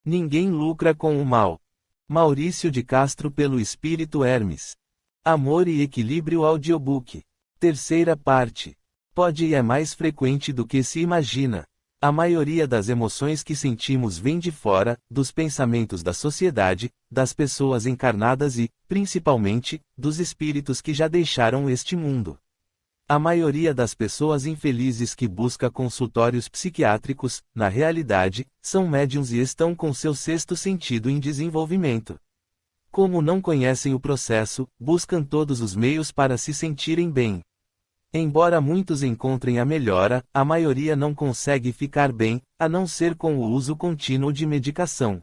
Ninguém lucra com o mal. Maurício de Castro pelo Espírito Hermes. Amor e Equilíbrio Audiobook. Terceira parte. Pode e é mais frequente do que se imagina. A maioria das emoções que sentimos vem de fora, dos pensamentos da sociedade, das pessoas encarnadas e, principalmente, dos espíritos que já deixaram este mundo. A maioria das pessoas infelizes que busca consultórios psiquiátricos, na realidade, são médiuns e estão com seu sexto sentido em desenvolvimento. Como não conhecem o processo, buscam todos os meios para se sentirem bem. Embora muitos encontrem a melhora, a maioria não consegue ficar bem, a não ser com o uso contínuo de medicação.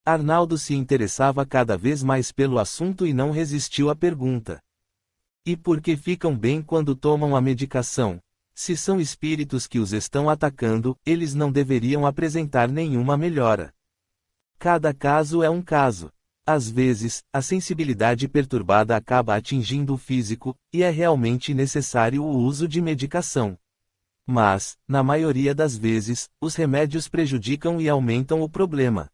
Arnaldo se interessava cada vez mais pelo assunto e não resistiu à pergunta. E por que ficam bem quando tomam a medicação? Se são espíritos que os estão atacando, eles não deveriam apresentar nenhuma melhora. Cada caso é um caso. Às vezes, a sensibilidade perturbada acaba atingindo o físico, e é realmente necessário o uso de medicação. Mas, na maioria das vezes, os remédios prejudicam e aumentam o problema.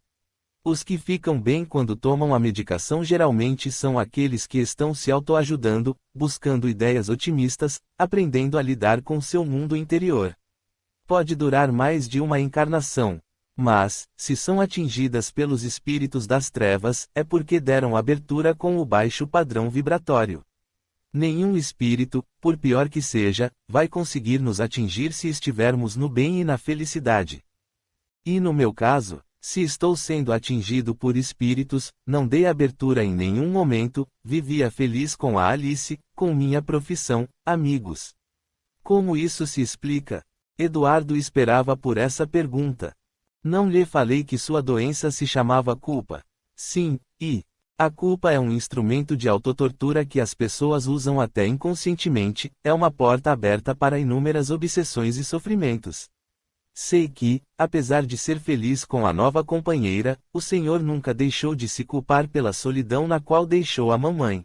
Os que ficam bem quando tomam a medicação geralmente são aqueles que estão se autoajudando, buscando ideias otimistas, aprendendo a lidar com seu mundo interior. Pode durar mais de uma encarnação. Mas, se são atingidas pelos espíritos das trevas, é porque deram abertura com o baixo padrão vibratório. Nenhum espírito, por pior que seja, vai conseguir nos atingir se estivermos no bem e na felicidade. E no meu caso, se estou sendo atingido por espíritos, não dei abertura em nenhum momento, vivia feliz com a Alice, com minha profissão, amigos. Como isso se explica? Eduardo esperava por essa pergunta. Não lhe falei que sua doença se chamava culpa. Sim, e a culpa é um instrumento de autotortura que as pessoas usam até inconscientemente, é uma porta aberta para inúmeras obsessões e sofrimentos. Sei que, apesar de ser feliz com a nova companheira, o senhor nunca deixou de se culpar pela solidão na qual deixou a mamãe.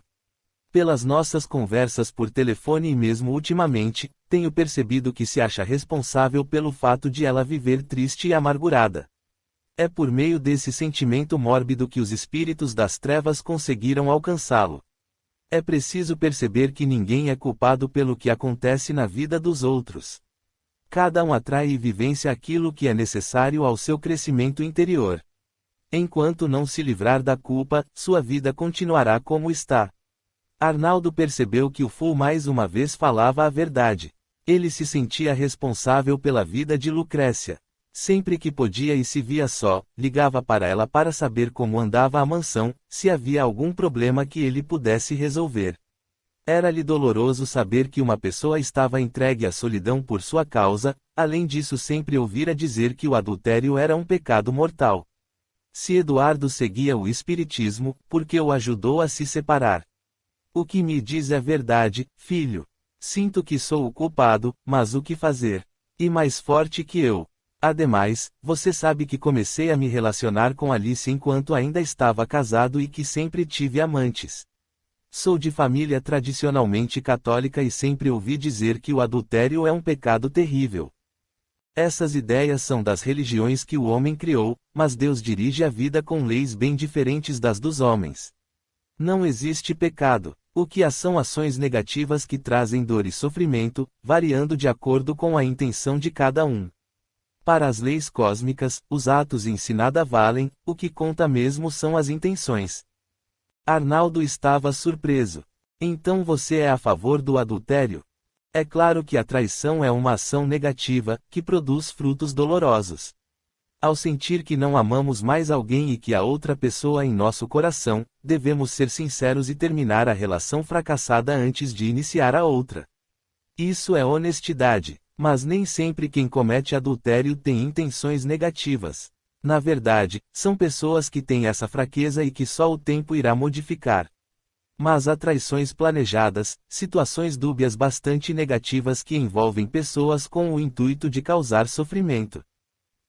Pelas nossas conversas por telefone e mesmo ultimamente, tenho percebido que se acha responsável pelo fato de ela viver triste e amargurada. É por meio desse sentimento mórbido que os espíritos das trevas conseguiram alcançá-lo. É preciso perceber que ninguém é culpado pelo que acontece na vida dos outros. Cada um atrai e vivencia aquilo que é necessário ao seu crescimento interior. Enquanto não se livrar da culpa, sua vida continuará como está. Arnaldo percebeu que o Fool mais uma vez falava a verdade. Ele se sentia responsável pela vida de Lucrécia. Sempre que podia e se via só, ligava para ela para saber como andava a mansão, se havia algum problema que ele pudesse resolver. Era-lhe doloroso saber que uma pessoa estava entregue à solidão por sua causa, além disso sempre ouvira dizer que o adultério era um pecado mortal. Se Eduardo seguia o espiritismo, por que o ajudou a se separar? O que me diz é verdade, filho. Sinto que sou o culpado, mas o que fazer? E mais forte que eu. Ademais, você sabe que comecei a me relacionar com Alice enquanto ainda estava casado e que sempre tive amantes. Sou de família tradicionalmente católica e sempre ouvi dizer que o adultério é um pecado terrível. Essas ideias são das religiões que o homem criou, mas Deus dirige a vida com leis bem diferentes das dos homens. Não existe pecado. O que há são ações negativas que trazem dor e sofrimento, variando de acordo com a intenção de cada um. Para as leis cósmicas, os atos em si nada valem, o que conta mesmo são as intenções. Arnaldo estava surpreso. Então você é a favor do adultério? É claro que a traição é uma ação negativa, que produz frutos dolorosos. Ao sentir que não amamos mais alguém e que há outra pessoa em nosso coração, devemos ser sinceros e terminar a relação fracassada antes de iniciar a outra. Isso é honestidade, mas nem sempre quem comete adultério tem intenções negativas. Na verdade, são pessoas que têm essa fraqueza e que só o tempo irá modificar. Mas há traições planejadas, situações dúbias bastante negativas que envolvem pessoas com o intuito de causar sofrimento.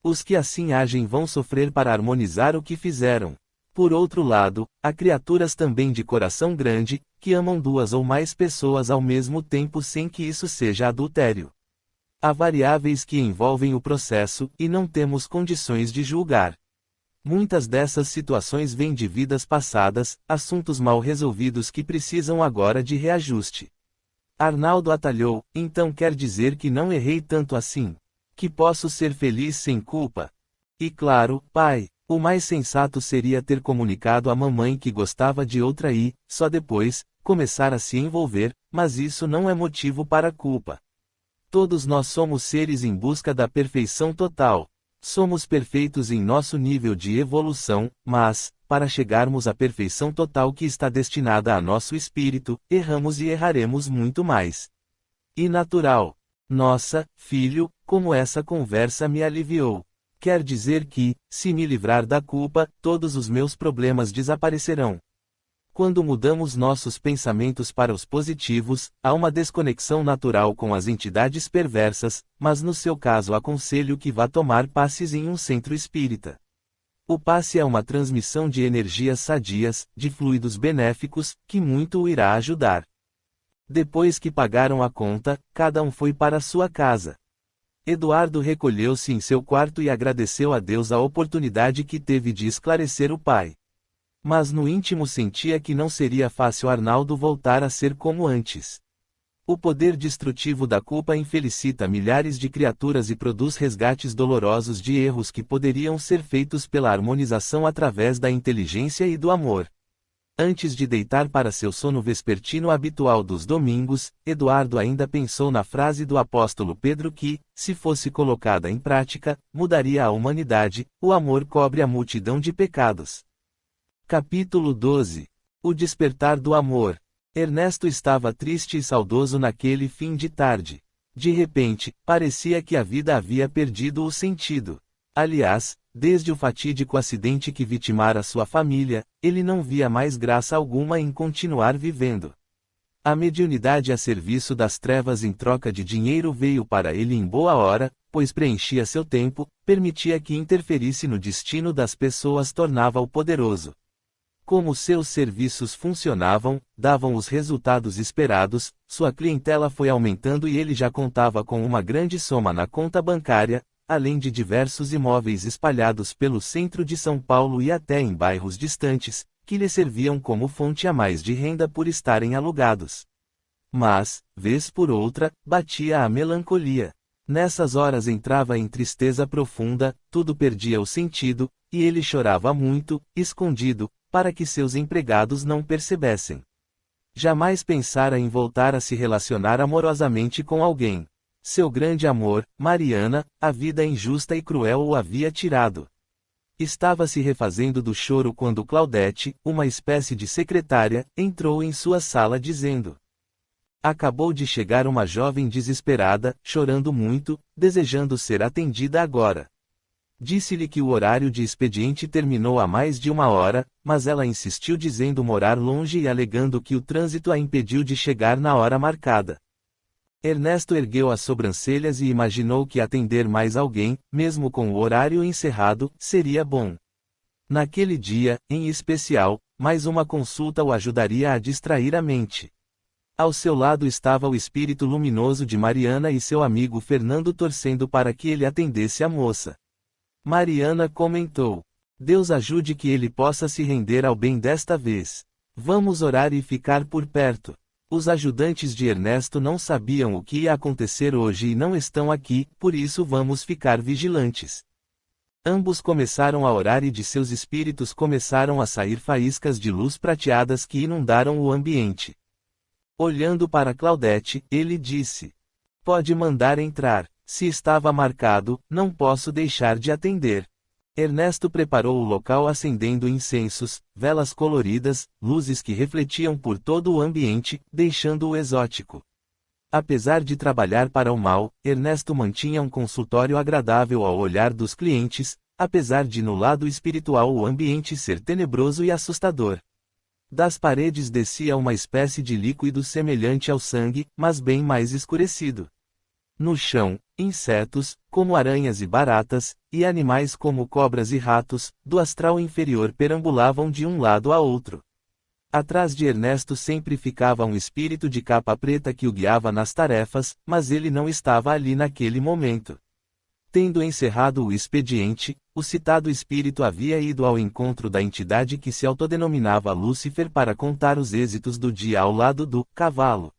Os que assim agem vão sofrer para harmonizar o que fizeram. Por outro lado, há criaturas também de coração grande, que amam duas ou mais pessoas ao mesmo tempo sem que isso seja adultério. Há variáveis que envolvem o processo, e não temos condições de julgar. Muitas dessas situações vêm de vidas passadas, assuntos mal resolvidos que precisam agora de reajuste. Arnaldo atalhou, então quer dizer que não errei tanto assim? Que posso ser feliz sem culpa? E claro, pai, o mais sensato seria ter comunicado à mamãe que gostava de outra e, só depois, começar a se envolver, mas isso não é motivo para culpa. Todos nós somos seres em busca da perfeição total. Somos perfeitos em nosso nível de evolução, mas, para chegarmos à perfeição total que está destinada a nosso espírito, erramos e erraremos muito mais. E natural. Nossa, filho, como essa conversa me aliviou. Quer dizer que, se me livrar da culpa, todos os meus problemas desaparecerão. Quando mudamos nossos pensamentos para os positivos, há uma desconexão natural com as entidades perversas, mas no seu caso aconselho que vá tomar passes em um centro espírita. O passe é uma transmissão de energias sadias, de fluidos benéficos, que muito o irá ajudar. Depois que pagaram a conta, cada um foi para sua casa. Eduardo recolheu-se em seu quarto e agradeceu a Deus a oportunidade que teve de esclarecer o pai. Mas no íntimo sentia que não seria fácil Arnaldo voltar a ser como antes. O poder destrutivo da culpa infelicita milhares de criaturas e produz resgates dolorosos de erros que poderiam ser feitos pela harmonização através da inteligência e do amor. Antes de deitar para seu sono vespertino habitual dos domingos, Eduardo ainda pensou na frase do apóstolo Pedro que, se fosse colocada em prática, mudaria a humanidade: o amor cobre a multidão de pecados. Capítulo 12. O despertar do amor. Ernesto estava triste e saudoso naquele fim de tarde. De repente, parecia que a vida havia perdido o sentido. Aliás, desde o fatídico acidente que vitimara sua família, ele não via mais graça alguma em continuar vivendo. A mediunidade a serviço das trevas em troca de dinheiro veio para ele em boa hora, pois preenchia seu tempo, permitia que interferisse no destino das pessoas, tornava-o poderoso. Como seus serviços funcionavam, davam os resultados esperados, sua clientela foi aumentando e ele já contava com uma grande soma na conta bancária, além de diversos imóveis espalhados pelo centro de São Paulo e até em bairros distantes, que lhe serviam como fonte a mais de renda por estarem alugados. Mas, vez por outra, batia a melancolia. Nessas horas entrava em tristeza profunda, tudo perdia o sentido, e ele chorava muito, escondido, para que seus empregados não percebessem. Jamais pensara em voltar a se relacionar amorosamente com alguém. Seu grande amor, Mariana, a vida injusta e cruel o havia tirado. Estava se refazendo do choro quando Claudete, uma espécie de secretária, entrou em sua sala dizendo: acabou de chegar uma jovem desesperada, chorando muito, desejando ser atendida agora. Disse-lhe que o horário de expediente terminou há mais de 1 hora, mas ela insistiu dizendo morar longe e alegando que o trânsito a impediu de chegar na hora marcada. Ernesto ergueu as sobrancelhas e imaginou que atender mais alguém, mesmo com o horário encerrado, seria bom. Naquele dia, em especial, mais uma consulta o ajudaria a distrair a mente. Ao seu lado estava o espírito luminoso de Mariana e seu amigo Fernando torcendo para que ele atendesse a moça. Mariana comentou: Deus ajude que ele possa se render ao bem desta vez. Vamos orar e ficar por perto. Os ajudantes de Ernesto não sabiam o que ia acontecer hoje e não estão aqui, por isso vamos ficar vigilantes. Ambos começaram a orar e de seus espíritos começaram a sair faíscas de luz prateadas que inundaram o ambiente. Olhando para Claudete, ele disse: pode mandar entrar. Se estava marcado, não posso deixar de atender. Ernesto preparou o local acendendo incensos, velas coloridas, luzes que refletiam por todo o ambiente, deixando-o exótico. Apesar de trabalhar para o mal, Ernesto mantinha um consultório agradável ao olhar dos clientes, apesar de no lado espiritual o ambiente ser tenebroso e assustador. Das paredes descia uma espécie de líquido semelhante ao sangue, mas bem mais escurecido. No chão, insetos, como aranhas e baratas, e animais como cobras e ratos, do astral inferior perambulavam de um lado a outro. Atrás de Ernesto sempre ficava um espírito de capa preta que o guiava nas tarefas, mas ele não estava ali naquele momento. Tendo encerrado o expediente, o citado espírito havia ido ao encontro da entidade que se autodenominava Lúcifer para contar os êxitos do dia ao lado do cavalo.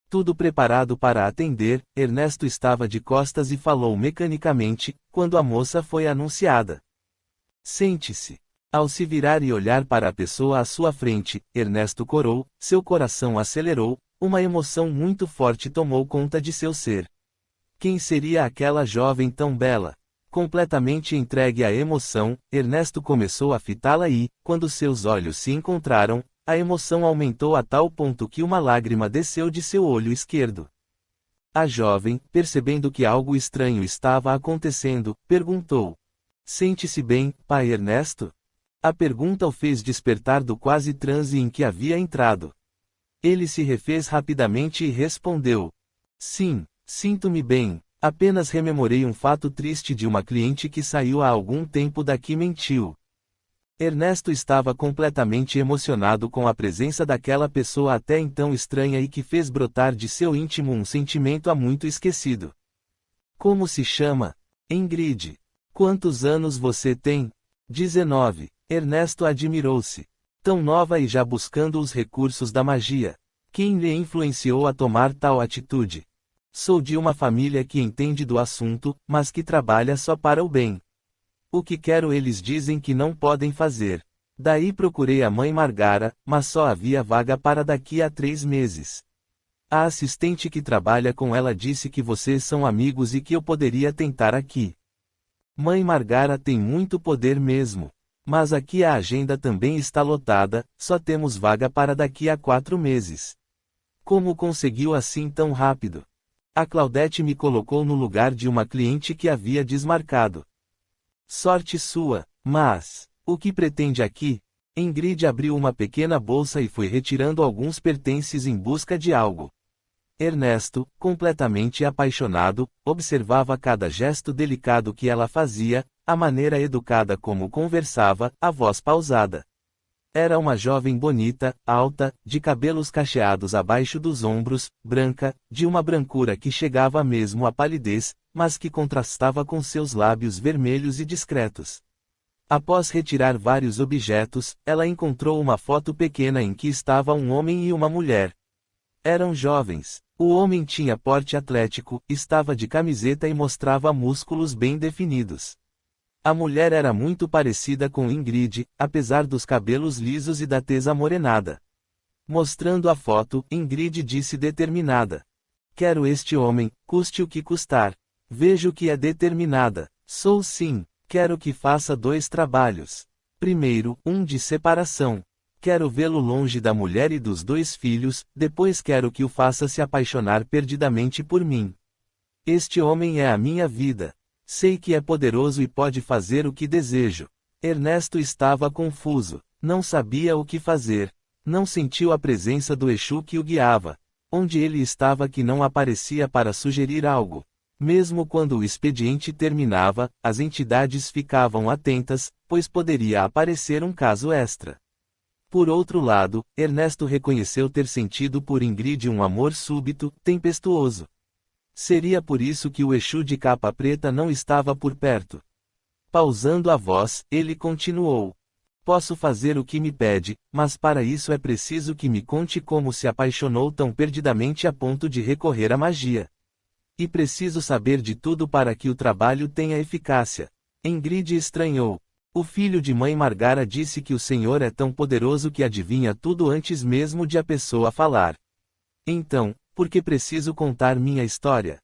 Tudo preparado para atender, Ernesto estava de costas e falou mecanicamente, quando a moça foi anunciada. Sente-se. Ao se virar e olhar para a pessoa à sua frente, Ernesto corou, seu coração acelerou, uma emoção muito forte tomou conta de seu ser. Quem seria aquela jovem tão bela? Completamente entregue à emoção, Ernesto começou a fitá-la e, quando seus olhos se encontraram, a emoção aumentou a tal ponto que uma lágrima desceu de seu olho esquerdo. A jovem, percebendo que algo estranho estava acontecendo, perguntou: Sente-se bem, pai Ernesto? A pergunta o fez despertar do quase transe em que havia entrado. Ele se refez rapidamente e respondeu: Sim, sinto-me bem, apenas rememorei um fato triste de uma cliente que saiu há algum tempo daqui e mentiu. Ernesto estava completamente emocionado com a presença daquela pessoa até então estranha e que fez brotar de seu íntimo um sentimento há muito esquecido. Como se chama? Ingrid. Quantos anos você tem? 19. Ernesto admirou-se. Tão nova e já buscando os recursos da magia. Quem lhe influenciou a tomar tal atitude? Sou de uma família que entende do assunto, mas que trabalha só para o bem. O que quero eles dizem que não podem fazer. Daí procurei a mãe Margara, mas só havia vaga para daqui a 3 meses. A assistente que trabalha com ela disse que vocês são amigos e que eu poderia tentar aqui. Mãe Margara tem muito poder mesmo. Mas aqui a agenda também está lotada, só temos vaga para daqui a 4 meses. Como conseguiu assim tão rápido? A Claudete me colocou no lugar de uma cliente que havia desmarcado. Sorte sua, mas, o que pretende aqui? Ingrid abriu uma pequena bolsa e foi retirando alguns pertences em busca de algo. Ernesto, completamente apaixonado, observava cada gesto delicado que ela fazia, a maneira educada como conversava, a voz pausada. Era uma jovem bonita, alta, de cabelos cacheados abaixo dos ombros, branca, de uma brancura que chegava mesmo à palidez, mas que contrastava com seus lábios vermelhos e discretos. Após retirar vários objetos, ela encontrou uma foto pequena em que estava um homem e uma mulher. Eram jovens. O homem tinha porte atlético, estava de camiseta e mostrava músculos bem definidos. A mulher era muito parecida com Ingrid, apesar dos cabelos lisos e da tez amorenada. Mostrando a foto, Ingrid disse determinada: Quero este homem, custe o que custar. Vejo que é determinada. Sou sim. Quero que faça 2 trabalhos. Primeiro, um de separação. Quero vê-lo longe da mulher e dos 2 filhos, depois quero que o faça se apaixonar perdidamente por mim. Este homem é a minha vida. Sei que é poderoso e pode fazer o que desejo. Ernesto estava confuso. Não sabia o que fazer. Não sentiu a presença do Exu que o guiava. Onde ele estava que não aparecia para sugerir algo. Mesmo quando o expediente terminava, as entidades ficavam atentas, pois poderia aparecer um caso extra. Por outro lado, Ernesto reconheceu ter sentido por Ingrid um amor súbito, tempestuoso. Seria por isso que o Exu de capa preta não estava por perto. Pausando a voz, ele continuou: Posso fazer o que me pede, mas para isso é preciso que me conte como se apaixonou tão perdidamente a ponto de recorrer à magia. E preciso saber de tudo para que o trabalho tenha eficácia. Ingrid estranhou. O filho de mãe Margara disse que o Senhor é tão poderoso que adivinha tudo antes mesmo de a pessoa falar. Então, por que preciso contar minha história?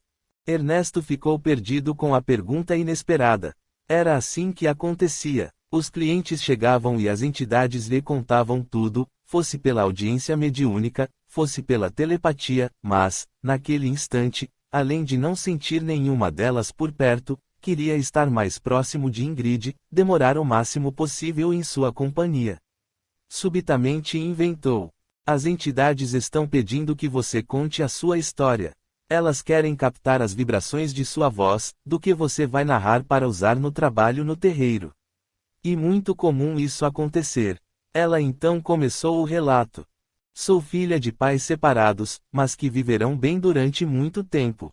Ernesto ficou perdido com a pergunta inesperada. Era assim que acontecia. Os clientes chegavam e as entidades lhe contavam tudo, fosse pela audiência mediúnica, fosse pela telepatia, mas, naquele instante, além de não sentir nenhuma delas por perto, queria estar mais próximo de Ingrid, demorar o máximo possível em sua companhia. Subitamente inventou: As entidades estão pedindo que você conte a sua história. Elas querem captar as vibrações de sua voz, do que você vai narrar para usar no trabalho no terreiro. E muito comum isso acontecer. Ela então começou o relato. Sou filha de pais separados, mas que viverão bem durante muito tempo.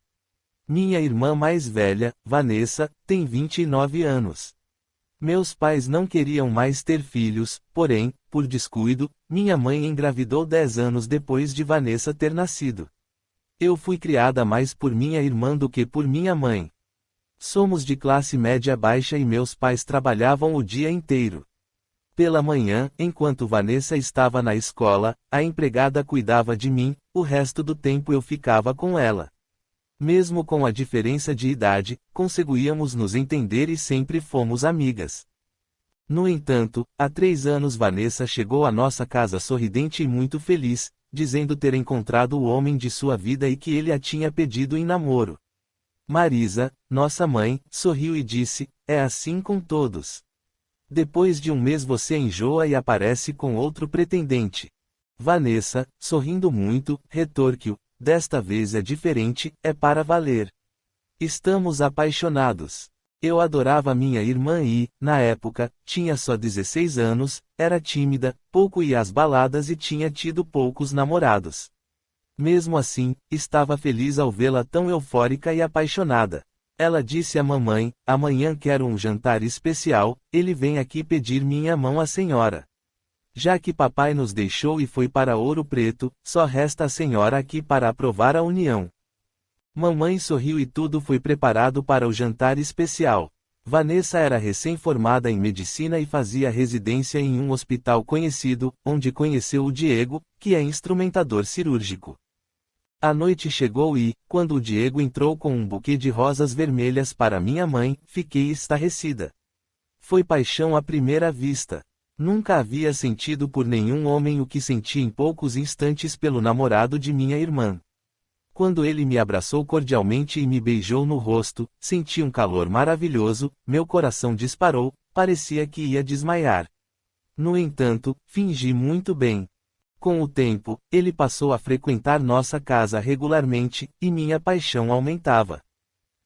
Minha irmã mais velha, Vanessa, tem 29 anos. Meus pais não queriam mais ter filhos, porém, por descuido, minha mãe engravidou 10 anos depois de Vanessa ter nascido. Eu fui criada mais por minha irmã do que por minha mãe. Somos de classe média baixa e meus pais trabalhavam o dia inteiro. Pela manhã, enquanto Vanessa estava na escola, a empregada cuidava de mim, o resto do tempo eu ficava com ela. Mesmo com a diferença de idade, conseguíamos nos entender e sempre fomos amigas. No entanto, há 3 anos Vanessa chegou à nossa casa sorridente e muito feliz, dizendo ter encontrado o homem de sua vida e que ele a tinha pedido em namoro. Marisa, nossa mãe, sorriu e disse: "É assim com todos. Depois de um mês você enjoa e aparece com outro pretendente." Vanessa, sorrindo muito, retorquiu: "Desta vez é diferente, é para valer. Estamos apaixonados." Eu adorava minha irmã e, na época, tinha só 16 anos, era tímida, pouco ia às baladas e tinha tido poucos namorados. Mesmo assim, estava feliz ao vê-la tão eufórica e apaixonada. Ela disse à mamãe: "Amanhã quero um jantar especial, ele vem aqui pedir minha mão à senhora. Já que papai nos deixou e foi para Ouro Preto, só resta a senhora aqui para aprovar a união." Mamãe sorriu e tudo foi preparado para o jantar especial. Vanessa era recém-formada em medicina e fazia residência em um hospital conhecido, onde conheceu o Diego, que é instrumentador cirúrgico. A noite chegou e, quando o Diego entrou com um buquê de rosas vermelhas para minha mãe, fiquei estarrecida. Foi paixão à primeira vista. Nunca havia sentido por nenhum homem o que senti em poucos instantes pelo namorado de minha irmã. Quando ele me abraçou cordialmente e me beijou no rosto, senti um calor maravilhoso, meu coração disparou, parecia que ia desmaiar. No entanto, fingi muito bem. Com o tempo, ele passou a frequentar nossa casa regularmente, e minha paixão aumentava.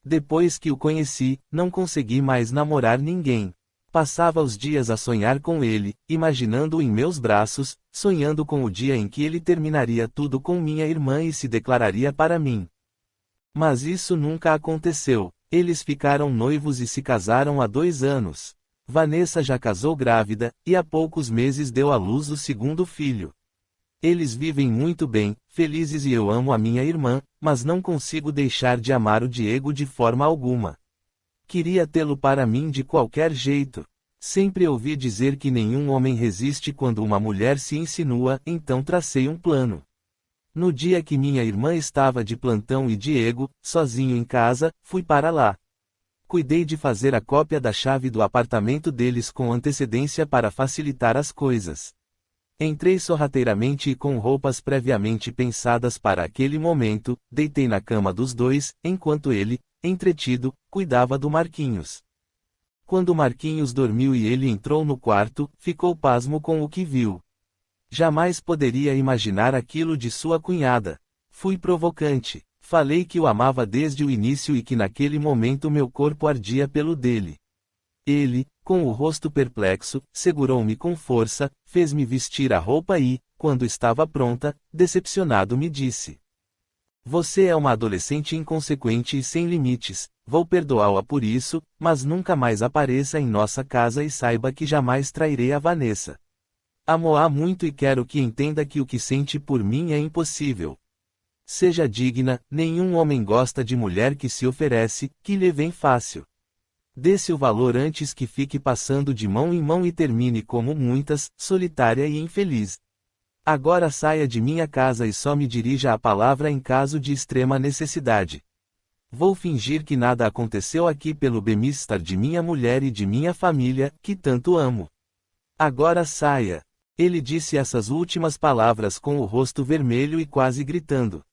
Depois que o conheci, não consegui mais namorar ninguém. Passava os dias a sonhar com ele, imaginando-o em meus braços, sonhando com o dia em que ele terminaria tudo com minha irmã e se declararia para mim. Mas isso nunca aconteceu. Eles ficaram noivos e se casaram há 2 anos. Vanessa já casou grávida, e há poucos meses deu à luz o segundo filho. Eles vivem muito bem, felizes e eu amo a minha irmã, mas não consigo deixar de amar o Diego de forma alguma. Queria tê-lo para mim de qualquer jeito. Sempre ouvi dizer que nenhum homem resiste quando uma mulher se insinua, então tracei um plano. No dia que minha irmã estava de plantão e Diego, sozinho em casa, fui para lá. Cuidei de fazer a cópia da chave do apartamento deles com antecedência para facilitar as coisas. Entrei sorrateiramente e com roupas previamente pensadas para aquele momento, deitei na cama dos dois, enquanto ele, entretido, cuidava do Marquinhos. Quando Marquinhos dormiu e ele entrou no quarto, ficou pasmo com o que viu. Jamais poderia imaginar aquilo de sua cunhada. Fui provocante. Falei que o amava desde o início e que naquele momento meu corpo ardia pelo dele. Ele, com o rosto perplexo, segurou-me com força, fez-me vestir a roupa e, quando estava pronta, decepcionado me disse: "Você é uma adolescente inconsequente e sem limites, vou perdoá-la por isso, mas nunca mais apareça em nossa casa e saiba que jamais trairei a Vanessa. Amo-a muito e quero que entenda que o que sente por mim é impossível. Seja digna, nenhum homem gosta de mulher que se oferece, que lhe vem fácil. Dê-se o valor antes que fique passando de mão em mão e termine como muitas, solitária e infeliz. Agora saia de minha casa e só me dirija a palavra em caso de extrema necessidade. Vou fingir que nada aconteceu aqui pelo bem-estar de minha mulher e de minha família, que tanto amo. Agora saia." Ele disse essas últimas palavras com o rosto vermelho e quase gritando.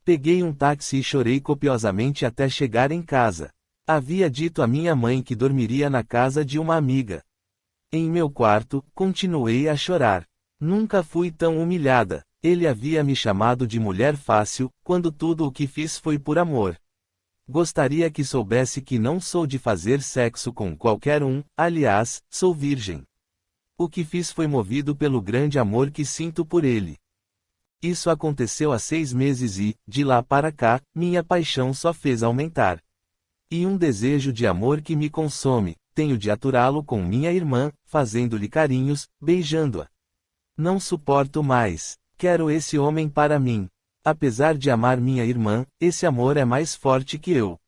Peguei um táxi e chorei copiosamente até chegar em casa. Havia dito à minha mãe que dormiria na casa de uma amiga. Em meu quarto, continuei a chorar. Nunca fui tão humilhada. Ele havia me chamado de mulher fácil, quando tudo o que fiz foi por amor. Gostaria que soubesse que não sou de fazer sexo com qualquer um, aliás, sou virgem. O que fiz foi movido pelo grande amor que sinto por ele. Isso aconteceu há 6 meses e, de lá para cá, minha paixão só fez aumentar. E um desejo de amor que me consome, tenho de aturá-lo com minha irmã, fazendo-lhe carinhos, beijando-a. Não suporto mais. Quero esse homem para mim. Apesar de amar minha irmã, esse amor é mais forte que eu.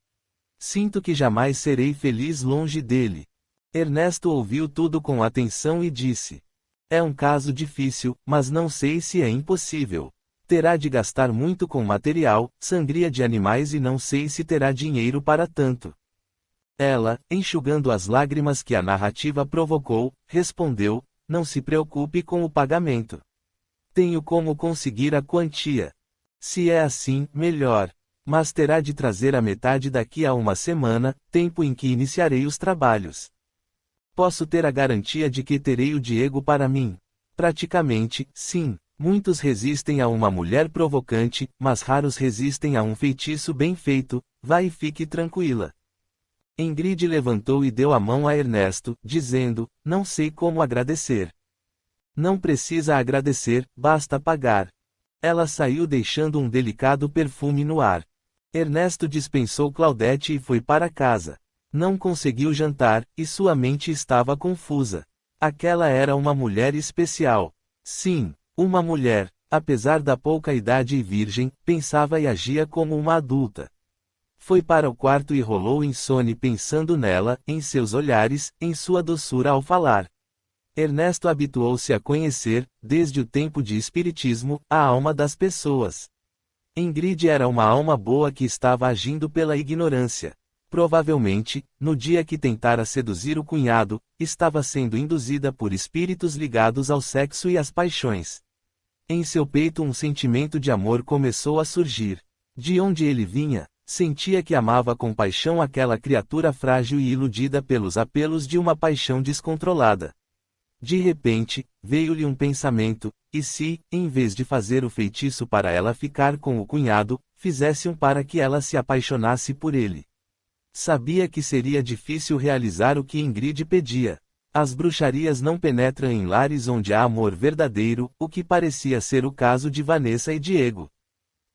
Sinto que jamais serei feliz longe dele. Ernesto ouviu tudo com atenção e disse: é um caso difícil, mas não sei se é impossível. Terá de gastar muito com material, sangria de animais e não sei se terá dinheiro para tanto. Ela, enxugando as lágrimas que a narrativa provocou, respondeu: não se preocupe com o pagamento. Tenho como conseguir a quantia. Se é assim, melhor. Mas terá de trazer a metade daqui a uma semana, tempo em que iniciarei os trabalhos. Posso ter a garantia de que terei o Diego para mim? Praticamente, sim. Muitos resistem a uma mulher provocante, mas raros resistem a um feitiço bem feito. Vá e fique tranquila. Ingrid levantou e deu a mão a Ernesto, dizendo: não sei como agradecer. Não precisa agradecer, basta pagar. Ela saiu deixando um delicado perfume no ar. Ernesto dispensou Claudete e foi para casa. Não conseguiu jantar, e sua mente estava confusa. Aquela era uma mulher especial. Sim, uma mulher, apesar da pouca idade e virgem, pensava e agia como uma adulta. Foi para o quarto e rolou em sono pensando nela, em seus olhares, em sua doçura ao falar. Ernesto habituou-se a conhecer, desde o tempo de espiritismo, a alma das pessoas. Ingrid era uma alma boa que estava agindo pela ignorância. Provavelmente, no dia que tentara seduzir o cunhado, estava sendo induzida por espíritos ligados ao sexo e às paixões. Em seu peito um sentimento de amor começou a surgir. De onde ele vinha, sentia que amava com paixão aquela criatura frágil e iludida pelos apelos de uma paixão descontrolada. De repente, veio-lhe um pensamento: e se, em vez de fazer o feitiço para ela ficar com o cunhado, fizesse um para que ela se apaixonasse por ele? Sabia que seria difícil realizar o que Ingrid pedia. As bruxarias não penetram em lares onde há amor verdadeiro, o que parecia ser o caso de Vanessa e Diego.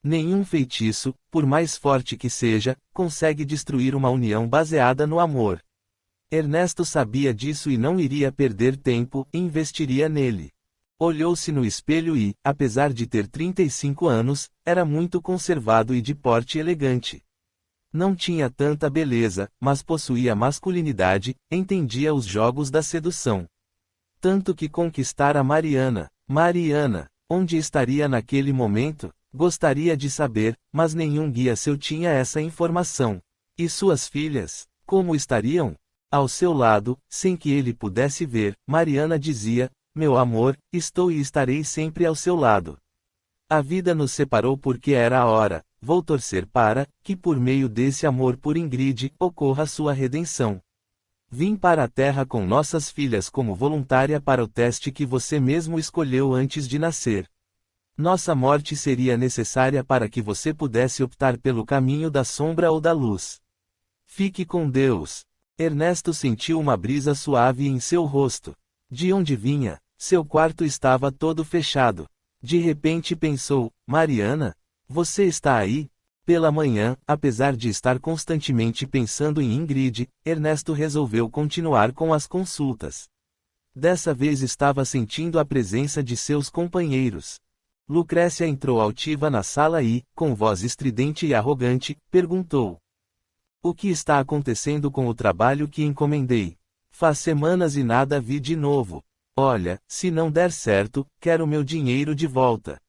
Nenhum feitiço, por mais forte que seja, consegue destruir uma união baseada no amor. Ernesto sabia disso e não iria perder tempo, investiria nele. Olhou-se no espelho e, apesar de ter 35 anos, era muito conservado e de porte elegante. Não tinha tanta beleza, mas possuía masculinidade, entendia os jogos da sedução. Tanto que conquistara Mariana. Mariana, onde estaria naquele momento? Gostaria de saber, mas nenhum guia seu tinha essa informação. E suas filhas, como estariam? Ao seu lado, sem que ele pudesse ver, Mariana dizia: meu amor, estou e estarei sempre ao seu lado. A vida nos separou porque era a hora, vou torcer para, que por meio desse amor por Ingrid, ocorra sua redenção. Vim para a Terra com nossas filhas como voluntária para o teste que você mesmo escolheu antes de nascer. Nossa morte seria necessária para que você pudesse optar pelo caminho da sombra ou da luz. Fique com Deus. Ernesto sentiu uma brisa suave em seu rosto. De onde vinha? Seu quarto estava todo fechado. De repente pensou: Mariana? Você está aí? Pela manhã, apesar de estar constantemente pensando em Ingrid, Ernesto resolveu continuar com as consultas. Dessa vez estava sentindo a presença de seus companheiros. Lucrécia entrou altiva na sala e, com voz estridente e arrogante, perguntou: o que está acontecendo com o trabalho que encomendei? Faz semanas e nada vi de novo. Olha, se não der certo, quero meu dinheiro de volta.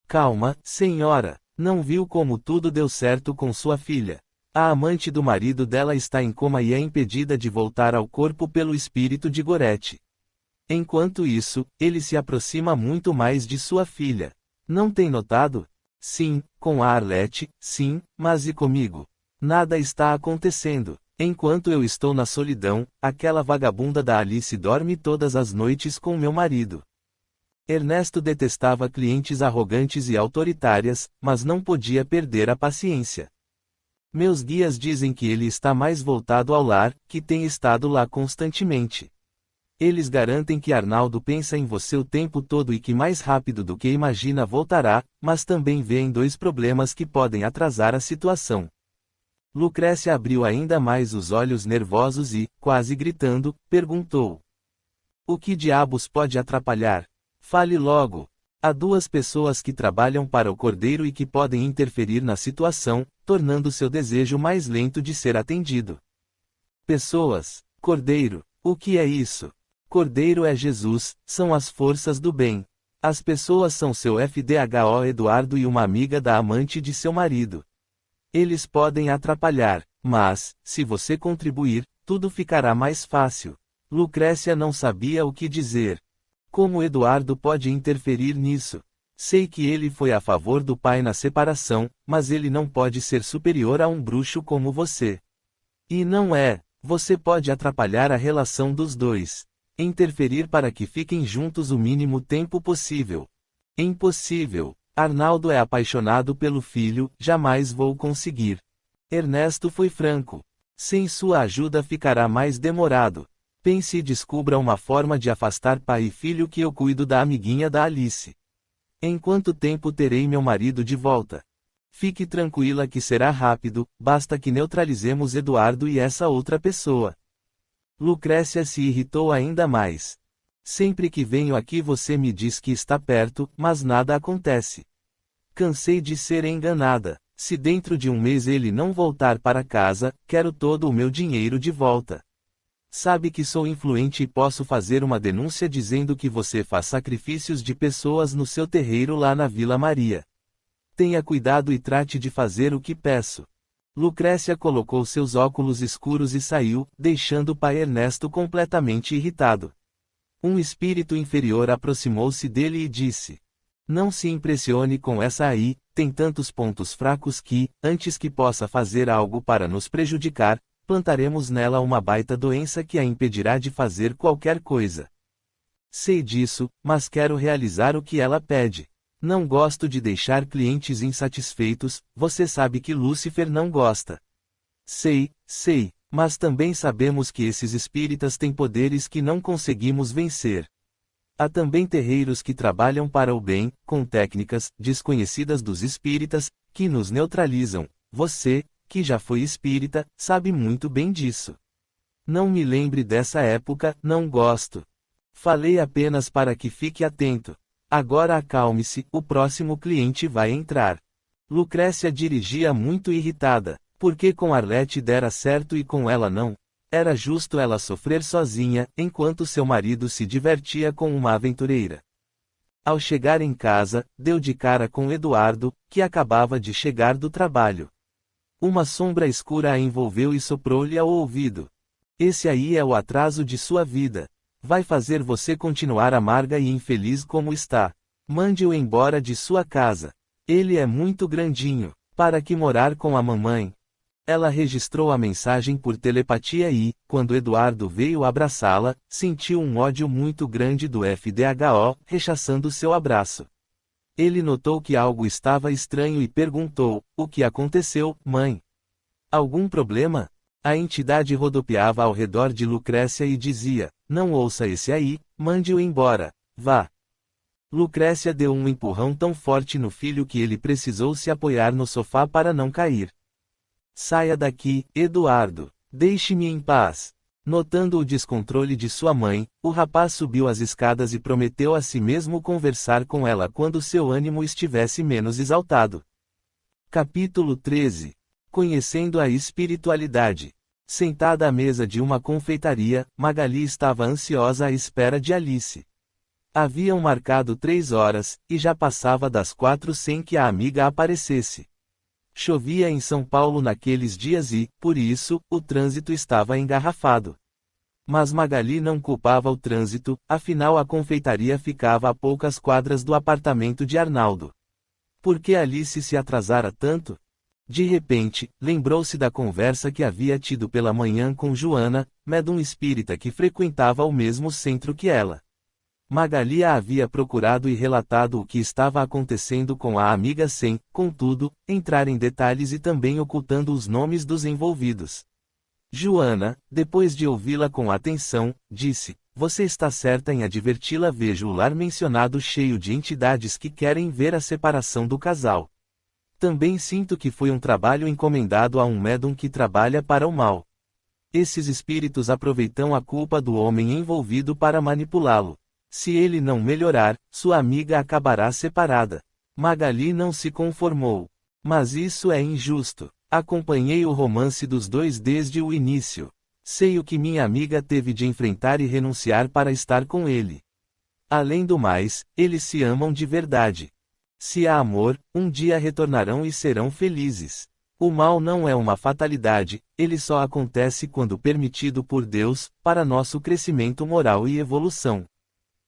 Calma, senhora. Não viu como tudo deu certo com sua filha. A amante do marido dela está em coma e é impedida de voltar ao corpo pelo espírito de Gorete. Enquanto isso, ele se aproxima muito mais de sua filha. Não tem notado? Sim, com a Arlete, sim, mas e comigo? Nada está acontecendo. Enquanto eu estou na solidão, aquela vagabunda da Alice dorme todas as noites com meu marido. Ernesto detestava clientes arrogantes e autoritárias, mas não podia perder a paciência. Meus guias dizem que ele está mais voltado ao lar, que tem estado lá constantemente. Eles garantem que Arnaldo pensa em você o tempo todo e que mais rápido do que imagina voltará, mas também veem dois problemas que podem atrasar a situação. Lucrécia abriu ainda mais os olhos nervosos e, quase gritando, perguntou: o que diabos pode atrapalhar? Fale logo. Há duas pessoas que trabalham para o Cordeiro e que podem interferir na situação, tornando seu desejo mais lento de ser atendido. Pessoas, Cordeiro, o que é isso? Cordeiro é Jesus, são as forças do bem. As pessoas são seu FDHO Eduardo e uma amiga da amante de seu marido. Eles podem atrapalhar, mas, se você contribuir, tudo ficará mais fácil. Lucrécia não sabia o que dizer. Como Eduardo pode interferir nisso? Sei que ele foi a favor do pai na separação, mas ele não pode ser superior a um bruxo como você. E não é. Você pode atrapalhar a relação dos dois. Interferir para que fiquem juntos o mínimo tempo possível. Impossível. Arnaldo é apaixonado pelo filho, jamais vou conseguir. Ernesto foi franco. Sem sua ajuda ficará mais demorado. Pense e descubra uma forma de afastar pai e filho que eu cuido da amiguinha da Alice. Em quanto tempo terei meu marido de volta? Fique tranquila que será rápido, basta que neutralizemos Eduardo e essa outra pessoa. Lucrécia se irritou ainda mais. Sempre que venho aqui você me diz que está perto, mas nada acontece. Cansei de ser enganada. Se dentro de um mês ele não voltar para casa, quero todo o meu dinheiro de volta. Sabe que sou influente e posso fazer uma denúncia dizendo que você faz sacrifícios de pessoas no seu terreiro lá na Vila Maria. Tenha cuidado e trate de fazer o que peço. Lucrécia colocou seus óculos escuros e saiu, deixando o pai Ernesto completamente irritado. Um espírito inferior aproximou-se dele e disse: não se impressione com essa aí, tem tantos pontos fracos que, antes que possa fazer algo para nos prejudicar, plantaremos nela uma baita doença que a impedirá de fazer qualquer coisa. Sei disso, mas quero realizar o que ela pede. Não gosto de deixar clientes insatisfeitos, você sabe que Lúcifer não gosta. Sei, mas também sabemos que esses espíritas têm poderes que não conseguimos vencer. Há também terreiros que trabalham para o bem, com técnicas, desconhecidas dos espíritas, que nos neutralizam. Você, que já foi espírita, sabe muito bem disso. Não me lembre dessa época, não gosto. Falei apenas para que fique atento. Agora acalme-se, o próximo cliente vai entrar. Lucrécia dirigia muito irritada, porque com Arlete dera certo e com ela não. Era justo ela sofrer sozinha, enquanto seu marido se divertia com uma aventureira. Ao chegar em casa, deu de cara com Eduardo, que acabava de chegar do trabalho. Uma sombra escura a envolveu e soprou-lhe ao ouvido. Esse aí é o atraso de sua vida. Vai fazer você continuar amarga e infeliz como está. Mande-o embora de sua casa. Ele é muito grandinho. Para que morar com a mamãe? Ela registrou a mensagem por telepatia e, quando Eduardo veio abraçá-la, sentiu um ódio muito grande do FDHO, rechaçando seu abraço. Ele notou que algo estava estranho e perguntou: o que aconteceu, mãe? Algum problema? A entidade rodopiava ao redor de Lucrécia e dizia: não ouça esse aí, mande-o embora, vá. Lucrécia deu um empurrão tão forte no filho que ele precisou se apoiar no sofá para não cair. Saia daqui, Eduardo. Deixe-me em paz. Notando o descontrole de sua mãe, o rapaz subiu as escadas e prometeu a si mesmo conversar com ela quando seu ânimo estivesse menos exaltado. Capítulo 13. Conhecendo a espiritualidade. Sentada à mesa de uma confeitaria, Magali estava ansiosa à espera de Alice. Haviam marcado 3 horas, e já passava das 4 sem que a amiga aparecesse. Chovia em São Paulo naqueles dias e, por isso, o trânsito estava engarrafado. Mas Magali não culpava o trânsito, afinal a confeitaria ficava a poucas quadras do apartamento de Arnaldo. Por que Alice se atrasara tanto? De repente, lembrou-se da conversa que havia tido pela manhã com Joana, médium espírita que frequentava o mesmo centro que ela. Magali a havia procurado e relatado o que estava acontecendo com a amiga sem, contudo, entrar em detalhes e também ocultando os nomes dos envolvidos. Joana, depois de ouvi-la com atenção, disse: você está certa em adverti-la. Vejo o lar mencionado cheio de entidades que querem ver a separação do casal. Também sinto que foi um trabalho encomendado a um médium que trabalha para o mal. Esses espíritos aproveitam a culpa do homem envolvido para manipulá-lo. Se ele não melhorar, sua amiga acabará separada. Magali não se conformou. Mas isso é injusto. Acompanhei o romance dos dois desde o início. Sei o que minha amiga teve de enfrentar e renunciar para estar com ele. Além do mais, eles se amam de verdade. Se há amor, um dia retornarão e serão felizes. O mal não é uma fatalidade, ele só acontece quando permitido por Deus, para nosso crescimento moral e evolução.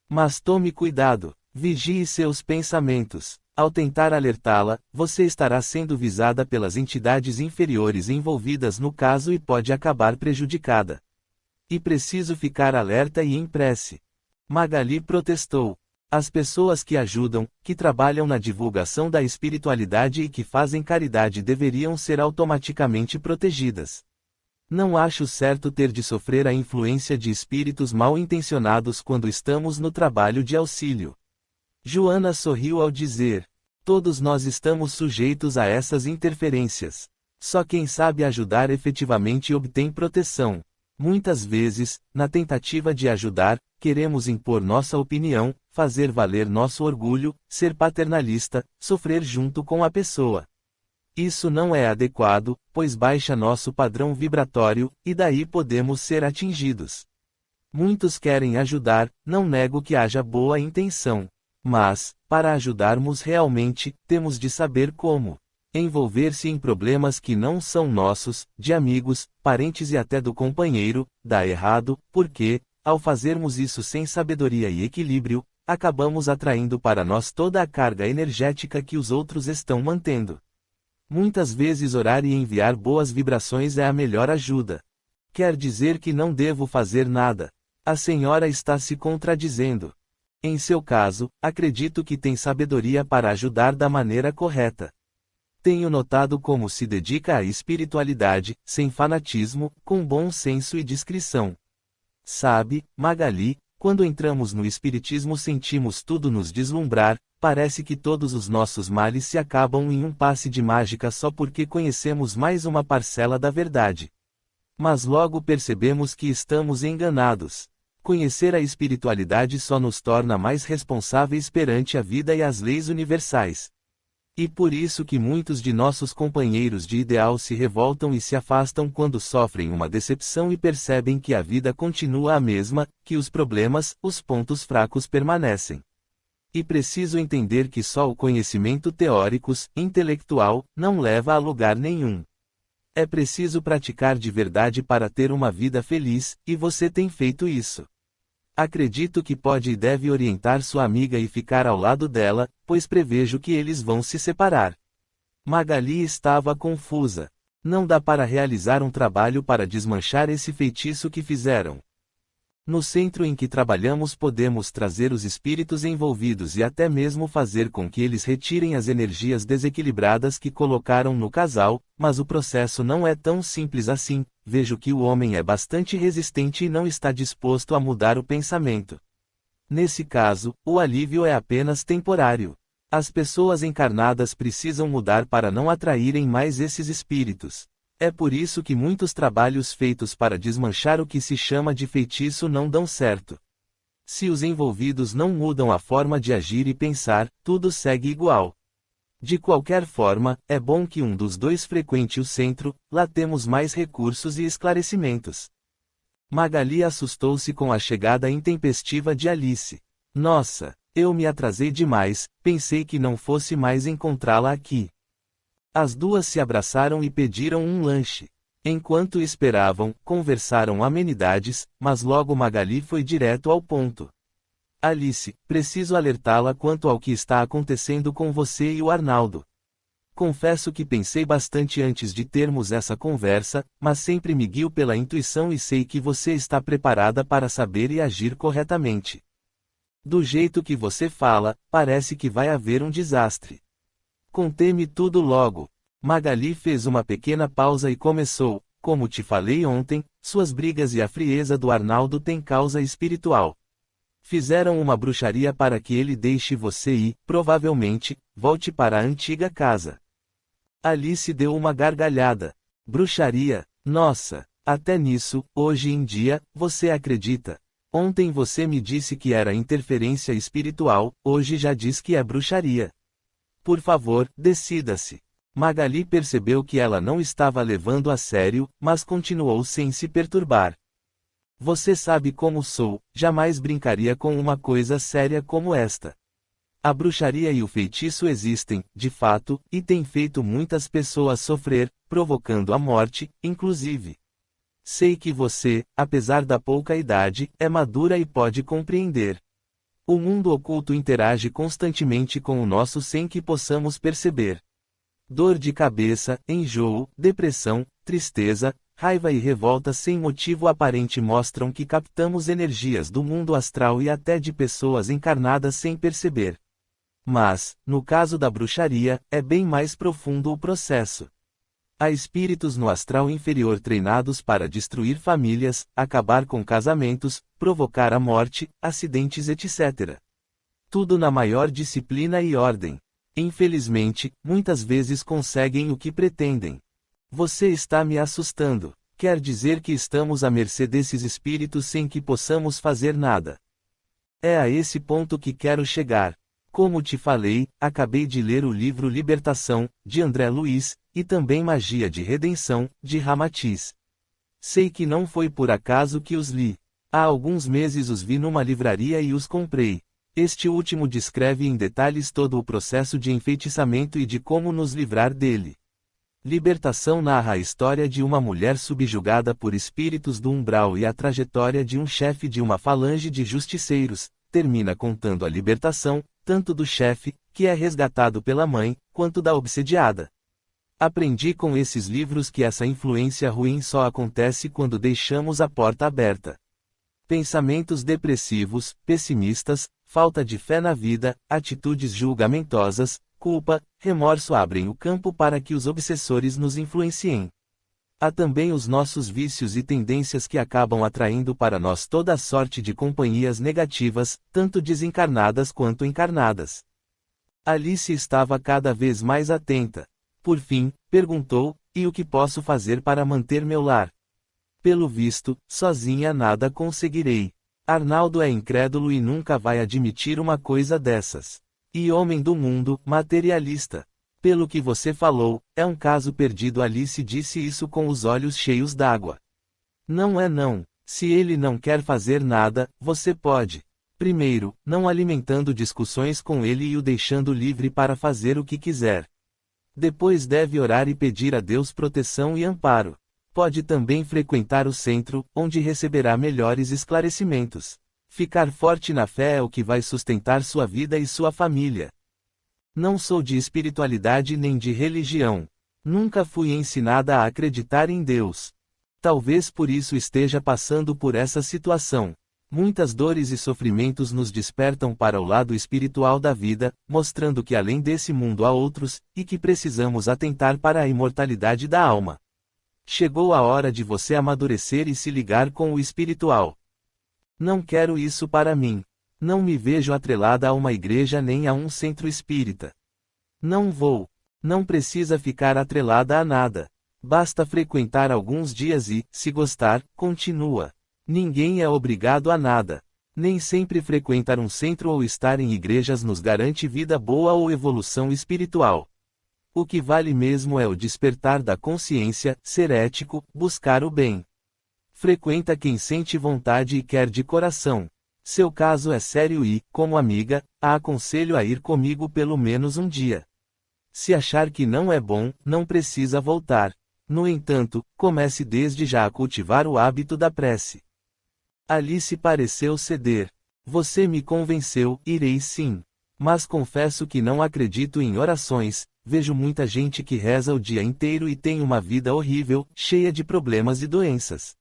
Mas tome cuidado, vigie seus pensamentos. Ao tentar alertá-la, você estará sendo visada pelas entidades inferiores envolvidas no caso e pode acabar prejudicada. E preciso ficar alerta e em prece. Magali protestou. As pessoas que ajudam, que trabalham na divulgação da espiritualidade e que fazem caridade deveriam ser automaticamente protegidas. Não acho certo ter de sofrer a influência de espíritos mal intencionados quando estamos no trabalho de auxílio. Joana sorriu ao dizer: todos nós estamos sujeitos a essas interferências. Só quem sabe ajudar efetivamente obtém proteção. Muitas vezes, na tentativa de ajudar, queremos impor nossa opinião, fazer valer nosso orgulho, ser paternalista, sofrer junto com a pessoa. Isso não é adequado, pois baixa nosso padrão vibratório, e daí podemos ser atingidos. Muitos querem ajudar, não nego que haja boa intenção. Mas, para ajudarmos realmente, temos de saber como. Envolver-se em problemas que não são nossos, de amigos, parentes e até do companheiro, dá errado, porque, ao fazermos isso sem sabedoria e equilíbrio, acabamos atraindo para nós toda a carga energética que os outros estão mantendo. Muitas vezes orar e enviar boas vibrações é a melhor ajuda. Quer dizer que não devo fazer nada. A senhora está se contradizendo. Em seu caso, acredito que tem sabedoria para ajudar da maneira correta. Tenho notado como se dedica à espiritualidade, sem fanatismo, com bom senso e discrição. Sabe, Magali, quando entramos no espiritismo sentimos tudo nos deslumbrar, parece que todos os nossos males se acabam em um passe de mágica só porque conhecemos mais uma parcela da verdade. Mas logo percebemos que estamos enganados. Conhecer a espiritualidade só nos torna mais responsáveis perante a vida e as leis universais. E por isso que muitos de nossos companheiros de ideal se revoltam e se afastam quando sofrem uma decepção e percebem que a vida continua a mesma, que os problemas, os pontos fracos permanecem. E preciso entender que só o conhecimento teórico, intelectual, não leva a lugar nenhum. É preciso praticar de verdade para ter uma vida feliz, e você tem feito isso. Acredito que pode e deve orientar sua amiga e ficar ao lado dela, pois prevejo que eles vão se separar. Magali estava confusa. Não dá para realizar um trabalho para desmanchar esse feitiço que fizeram. No centro em que trabalhamos podemos trazer os espíritos envolvidos e até mesmo fazer com que eles retirem as energias desequilibradas que colocaram no casal, mas o processo não é tão simples assim. Vejo que o homem é bastante resistente e não está disposto a mudar o pensamento. Nesse caso, o alívio é apenas temporário. As pessoas encarnadas precisam mudar para não atraírem mais esses espíritos. É por isso que muitos trabalhos feitos para desmanchar o que se chama de feitiço não dão certo. Se os envolvidos não mudam a forma de agir e pensar, tudo segue igual. De qualquer forma, é bom que um dos dois frequente o centro, lá temos mais recursos e esclarecimentos. Magali assustou-se com a chegada intempestiva de Alice. Nossa, eu me atrasei demais, pensei que não fosse mais encontrá-la aqui. As duas se abraçaram e pediram um lanche. Enquanto esperavam, conversaram amenidades, mas logo Magali foi direto ao ponto. Alice, preciso alertá-la quanto ao que está acontecendo com você e o Arnaldo. Confesso que pensei bastante antes de termos essa conversa, mas sempre me guio pela intuição e sei que você está preparada para saber e agir corretamente. Do jeito que você fala, parece que vai haver um desastre. Conte-me tudo logo. Magali fez uma pequena pausa e começou. como te falei ontem, suas brigas e a frieza do Arnaldo têm causa espiritual. Fizeram uma bruxaria para que ele deixe você e, provavelmente, volte para a antiga casa. Alice deu uma gargalhada. Bruxaria? Nossa! Até nisso, hoje em dia, você acredita? Ontem você me disse que era interferência espiritual, hoje já diz que é bruxaria. Por favor, decida-se. Magali percebeu que ela não estava levando a sério, mas continuou sem se perturbar. Você sabe como sou, jamais brincaria com uma coisa séria como esta. A bruxaria e o feitiço existem, de fato, e têm feito muitas pessoas sofrer, provocando a morte, inclusive. Sei que você, apesar da pouca idade, é madura e pode compreender. O mundo oculto interage constantemente com o nosso sem que possamos perceber. Dor de cabeça, enjoo, depressão, tristeza, raiva e revolta sem motivo aparente mostram que captamos energias do mundo astral e até de pessoas encarnadas sem perceber. Mas, no caso da bruxaria, é bem mais profundo o processo. Há espíritos no astral inferior treinados para destruir famílias, acabar com casamentos, provocar a morte, acidentes etc. Tudo na maior disciplina e ordem. Infelizmente, muitas vezes conseguem o que pretendem. Você está me assustando. Quer dizer que estamos à mercê desses espíritos sem que possamos fazer nada. É a esse ponto que quero chegar. Como te falei, acabei de ler o livro Libertação, de André Luiz, e também Magia de Redenção, de Ramatiz. Sei que não foi por acaso que os li. Há alguns meses os vi numa livraria e os comprei. Este último descreve em detalhes todo o processo de enfeitiçamento e de como nos livrar dele. Libertação narra a história de uma mulher subjugada por espíritos do umbral e a trajetória de um chefe de uma falange de justiceiros. Termina contando a libertação, tanto do chefe, que é resgatado pela mãe, quanto da obsediada. Aprendi com esses livros que essa influência ruim só acontece quando deixamos a porta aberta. Pensamentos depressivos, pessimistas, falta de fé na vida, atitudes julgamentosas, culpa, remorso abrem o campo para que os obsessores nos influenciem. Há também os nossos vícios e tendências que acabam atraindo para nós toda a sorte de companhias negativas, tanto desencarnadas quanto encarnadas. Alice estava cada vez mais atenta. Por fim, perguntou, e o que posso fazer para manter meu lar? Pelo visto, sozinha nada conseguirei. Arnaldo é incrédulo e nunca vai admitir uma coisa dessas. E homem do mundo, materialista. Pelo que você falou, é um caso perdido. Alice disse isso com os olhos cheios d'água. Não é não. Se ele não quer fazer nada, você pode. Primeiro, não alimentando discussões com ele e o deixando livre para fazer o que quiser. Depois deve orar e pedir a Deus proteção e amparo. Pode também frequentar o centro, onde receberá melhores esclarecimentos. Ficar forte na fé é o que vai sustentar sua vida e sua família. Não sou de espiritualidade nem de religião. Nunca fui ensinada a acreditar em Deus. Talvez por isso esteja passando por essa situação. Muitas dores e sofrimentos nos despertam para o lado espiritual da vida, mostrando que além desse mundo há outros, e que precisamos atentar para a imortalidade da alma. Chegou a hora de você amadurecer e se ligar com o espiritual. Não quero isso para mim. Não me vejo atrelada a uma igreja nem a um centro espírita. Não vou. Não precisa ficar atrelada a nada. Basta frequentar alguns dias e, se gostar, continua. Ninguém é obrigado a nada. Nem sempre frequentar um centro ou estar em igrejas nos garante vida boa ou evolução espiritual. O que vale mesmo é o despertar da consciência, ser ético, buscar o bem. Frequenta quem sente vontade e quer de coração. Seu caso é sério e, como amiga, a aconselho a ir comigo pelo menos um dia. Se achar que não é bom, não precisa voltar. No entanto, comece desde já a cultivar o hábito da prece. Alice pareceu ceder. Você me convenceu, irei sim. Mas confesso que não acredito em orações, vejo muita gente que reza o dia inteiro e tem uma vida horrível, cheia de problemas e doenças.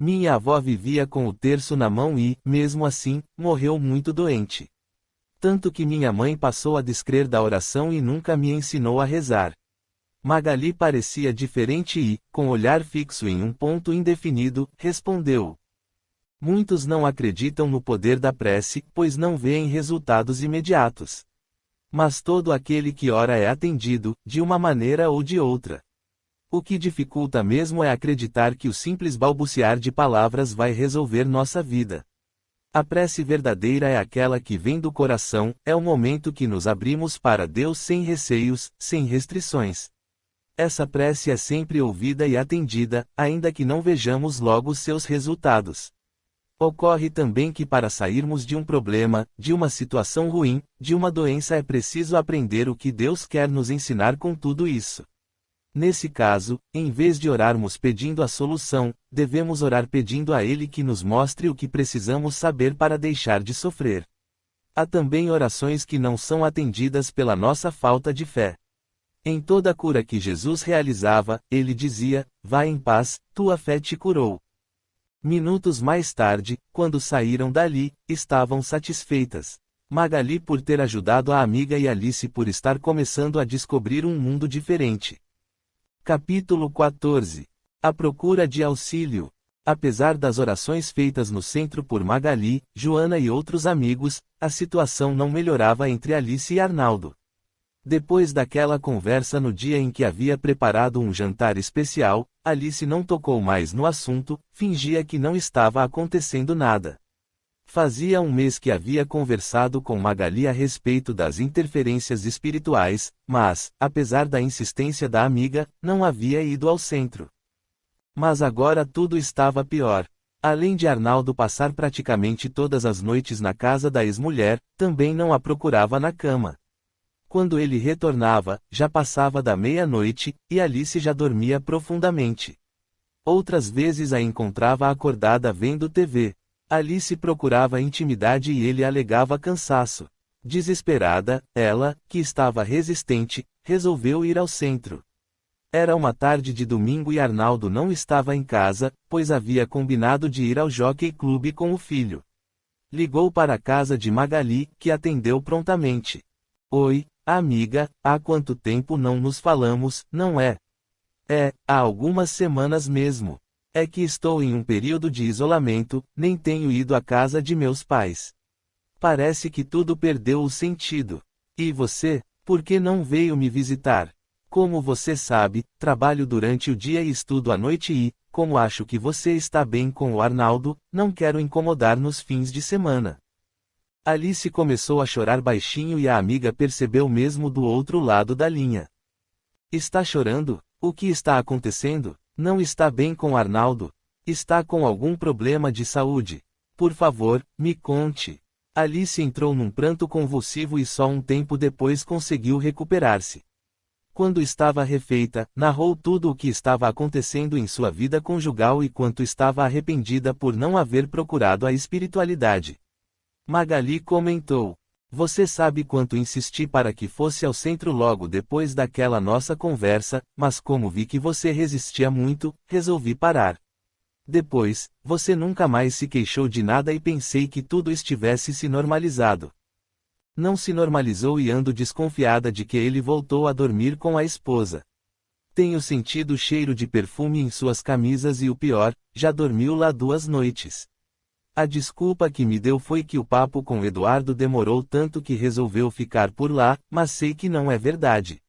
Minha avó vivia com o terço na mão e, mesmo assim, morreu muito doente. Tanto que minha mãe passou a descrer da oração e nunca me ensinou a rezar. Magali parecia diferente e, com olhar fixo em um ponto indefinido, respondeu. Muitos não acreditam no poder da prece, pois não veem resultados imediatos. Mas todo aquele que ora é atendido, de uma maneira ou de outra. O que dificulta mesmo é acreditar que o simples balbuciar de palavras vai resolver nossa vida. A prece verdadeira é aquela que vem do coração, é o momento que nos abrimos para Deus sem receios, sem restrições. Essa prece é sempre ouvida e atendida, ainda que não vejamos logo seus resultados. Ocorre também que para sairmos de um problema, de uma situação ruim, de uma doença é preciso aprender o que Deus quer nos ensinar com tudo isso. Nesse caso, em vez de orarmos pedindo a solução, devemos orar pedindo a Ele que nos mostre o que precisamos saber para deixar de sofrer. Há também orações que não são atendidas pela nossa falta de fé. Em toda a cura que Jesus realizava, ele dizia: "Vá em paz, tua fé te curou." Minutos mais tarde, quando saíram dali, estavam satisfeitas. Magali por ter ajudado a amiga e Alice por estar começando a descobrir um mundo diferente. Capítulo 14. A procura de auxílio. Apesar das orações feitas no centro por Magali, Joana e outros amigos, a situação não melhorava entre Alice e Arnaldo. Depois daquela conversa no dia em que havia preparado um jantar especial, Alice não tocou mais no assunto, fingia que não estava acontecendo nada. Fazia um mês que havia conversado com Magali a respeito das interferências espirituais, mas, apesar da insistência da amiga, não havia ido ao centro. Mas agora tudo estava pior. Além de Arnaldo passar praticamente todas as noites na casa da ex-mulher, também não a procurava na cama. Quando ele retornava, já passava da meia-noite, e Alice já dormia profundamente. Outras vezes a encontrava acordada vendo TV. Alice procurava intimidade e ele alegava cansaço. Desesperada, ela, que estava resistente, resolveu ir ao centro. Era uma tarde de domingo e Arnaldo não estava em casa, pois havia combinado de ir ao Jockey Club com o filho. Ligou para a casa de Magali, que atendeu prontamente. "Oi, amiga, há quanto tempo não nos falamos, não é?" "É, há algumas semanas mesmo. É que estou em um período de isolamento, nem tenho ido à casa de meus pais. Parece que tudo perdeu o sentido. E você, por que não veio me visitar? Como você sabe, trabalho durante o dia e estudo à noite e, como acho que você está bem com o Arnaldo, não quero incomodar nos fins de semana." Alice começou a chorar baixinho e a amiga percebeu mesmo do outro lado da linha. "Está chorando? O que está acontecendo? Não está bem com Arnaldo? Está com algum problema de saúde? Por favor, me conte." Alice entrou num pranto convulsivo e só um tempo depois conseguiu recuperar-se. Quando estava refeita, narrou tudo o que estava acontecendo em sua vida conjugal e quanto estava arrependida por não haver procurado a espiritualidade. Magali comentou: "Você sabe quanto insisti para que fosse ao centro logo depois daquela nossa conversa, mas como vi que você resistia muito, resolvi parar. Depois, você nunca mais se queixou de nada e pensei que tudo estivesse se normalizado. Não se normalizou e ando desconfiada de que ele voltou a dormir com a esposa. Tenho sentido o cheiro de perfume em suas camisas e o pior, já dormiu lá 2 noites. A desculpa que me deu foi que o papo com Eduardo demorou tanto que resolveu ficar por lá, mas sei que não é verdade.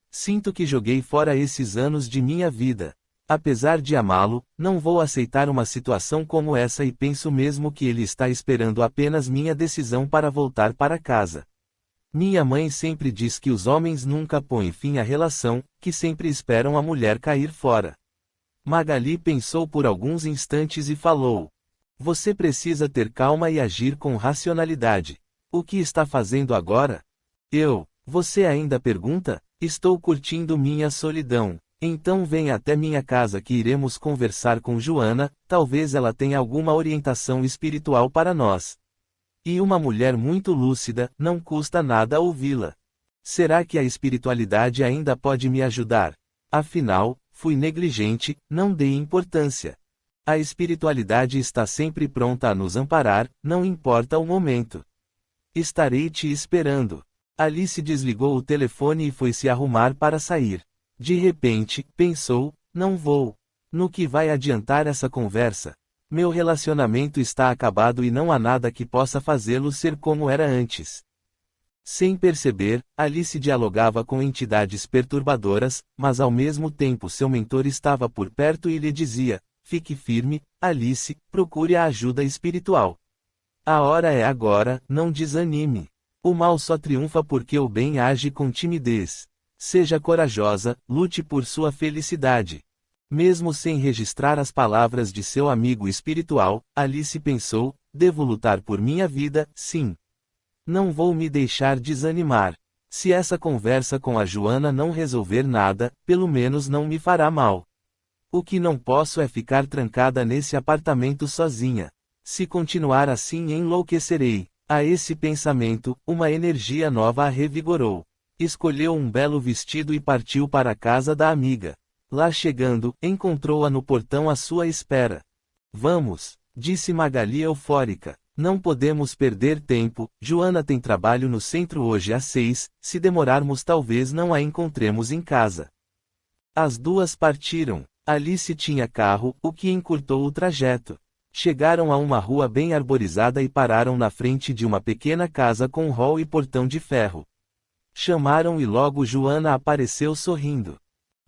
Sinto que joguei fora esses anos de minha vida. Apesar de amá-lo, não vou aceitar uma situação como essa e penso mesmo que ele está esperando apenas minha decisão para voltar para casa. Minha mãe sempre diz que os homens nunca põem fim à relação, que sempre esperam a mulher cair fora." Magali pensou por alguns instantes e falou: "Você precisa ter calma e agir com racionalidade. O que está fazendo agora?" Você ainda pergunta? Estou curtindo minha solidão. Então vem até minha casa que iremos conversar com Joana, talvez ela tenha alguma orientação espiritual para nós. E uma mulher muito lúcida, não custa nada ouvi-la. Será que a espiritualidade ainda pode me ajudar? Afinal, fui negligente, não dei importância. A espiritualidade está sempre pronta a nos amparar, não importa o momento. Estarei te esperando." Alice desligou o telefone e foi se arrumar para sair. De repente, pensou, não vou. No que vai adiantar essa conversa? Meu relacionamento está acabado e não há nada que possa fazê-lo ser como era antes. Sem perceber, Alice dialogava com entidades perturbadoras, mas ao mesmo tempo seu mentor estava por perto e lhe dizia: fique firme, Alice, procure a ajuda espiritual. A hora é agora, não desanime. O mal só triunfa porque o bem age com timidez. Seja corajosa, lute por sua felicidade. Mesmo sem registrar as palavras de seu amigo espiritual, Alice pensou: devo lutar por minha vida, sim. Não vou me deixar desanimar. Se essa conversa com a Joana não resolver nada, pelo menos não me fará mal. O que não posso é ficar trancada nesse apartamento sozinha. Se continuar assim enlouquecerei. A esse pensamento, uma energia nova a revigorou. Escolheu um belo vestido e partiu para a casa da amiga. Lá chegando, encontrou-a no portão à sua espera. Vamos, disse Magali eufórica. Não podemos perder tempo, Joana tem trabalho no centro hoje às 6, se demorarmos talvez não a encontremos em casa. As duas partiram. Alice tinha carro, o que encurtou o trajeto. Chegaram a uma rua bem arborizada e pararam na frente de uma pequena casa com hall e portão de ferro. Chamaram e logo Joana apareceu sorrindo.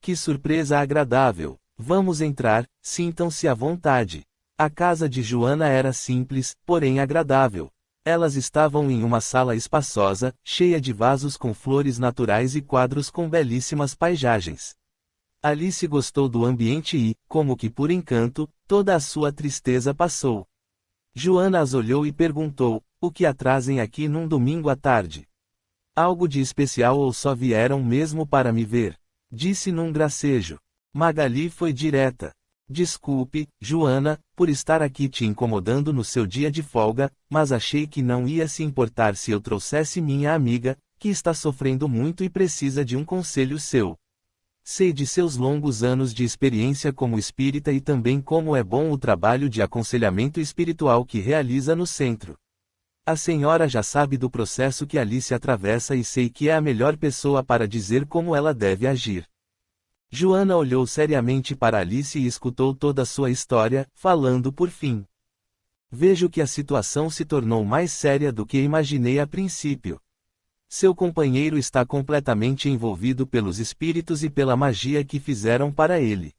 Que surpresa agradável! Vamos entrar, sintam-se à vontade. A casa de Joana era simples, porém agradável. Elas estavam em uma sala espaçosa, cheia de vasos com flores naturais e quadros com belíssimas paisagens. Alice gostou do ambiente e, como que por encanto, toda a sua tristeza passou. Joana as olhou e perguntou: o que a trazem aqui num domingo à tarde? Algo de especial ou só vieram mesmo para me ver? Disse num gracejo. Magali foi direta. Desculpe, Joana, por estar aqui te incomodando no seu dia de folga, mas achei que não ia se importar se eu trouxesse minha amiga, que está sofrendo muito e precisa de um conselho seu. Sei de seus longos anos de experiência como espírita e também como é bom o trabalho de aconselhamento espiritual que realiza no centro. A senhora já sabe do processo que Alice atravessa e sei que é a melhor pessoa para dizer como ela deve agir. Joana olhou seriamente para Alice e escutou toda a sua história, falando por fim. Vejo que a situação se tornou mais séria do que imaginei a princípio. Seu companheiro está completamente envolvido pelos espíritos e pela magia que fizeram para ele.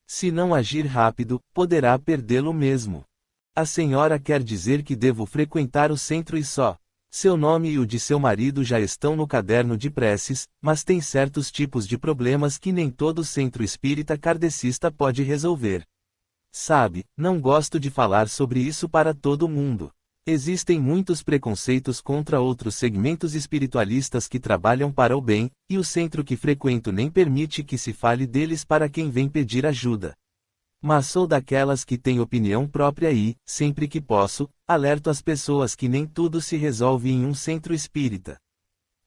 Se não agir rápido, poderá perdê-lo mesmo. A senhora quer dizer que devo frequentar o centro e só. Seu nome e o de seu marido já estão no caderno de preces, mas tem certos tipos de problemas que nem todo centro espírita kardecista pode resolver. Sabe, não gosto de falar sobre isso para todo mundo. Existem muitos preconceitos contra outros segmentos espiritualistas que trabalham para o bem, e o centro que frequento nem permite que se fale deles para quem vem pedir ajuda. Mas sou daquelas que têm opinião própria e, sempre que posso, alerto as pessoas que nem tudo se resolve em um centro espírita.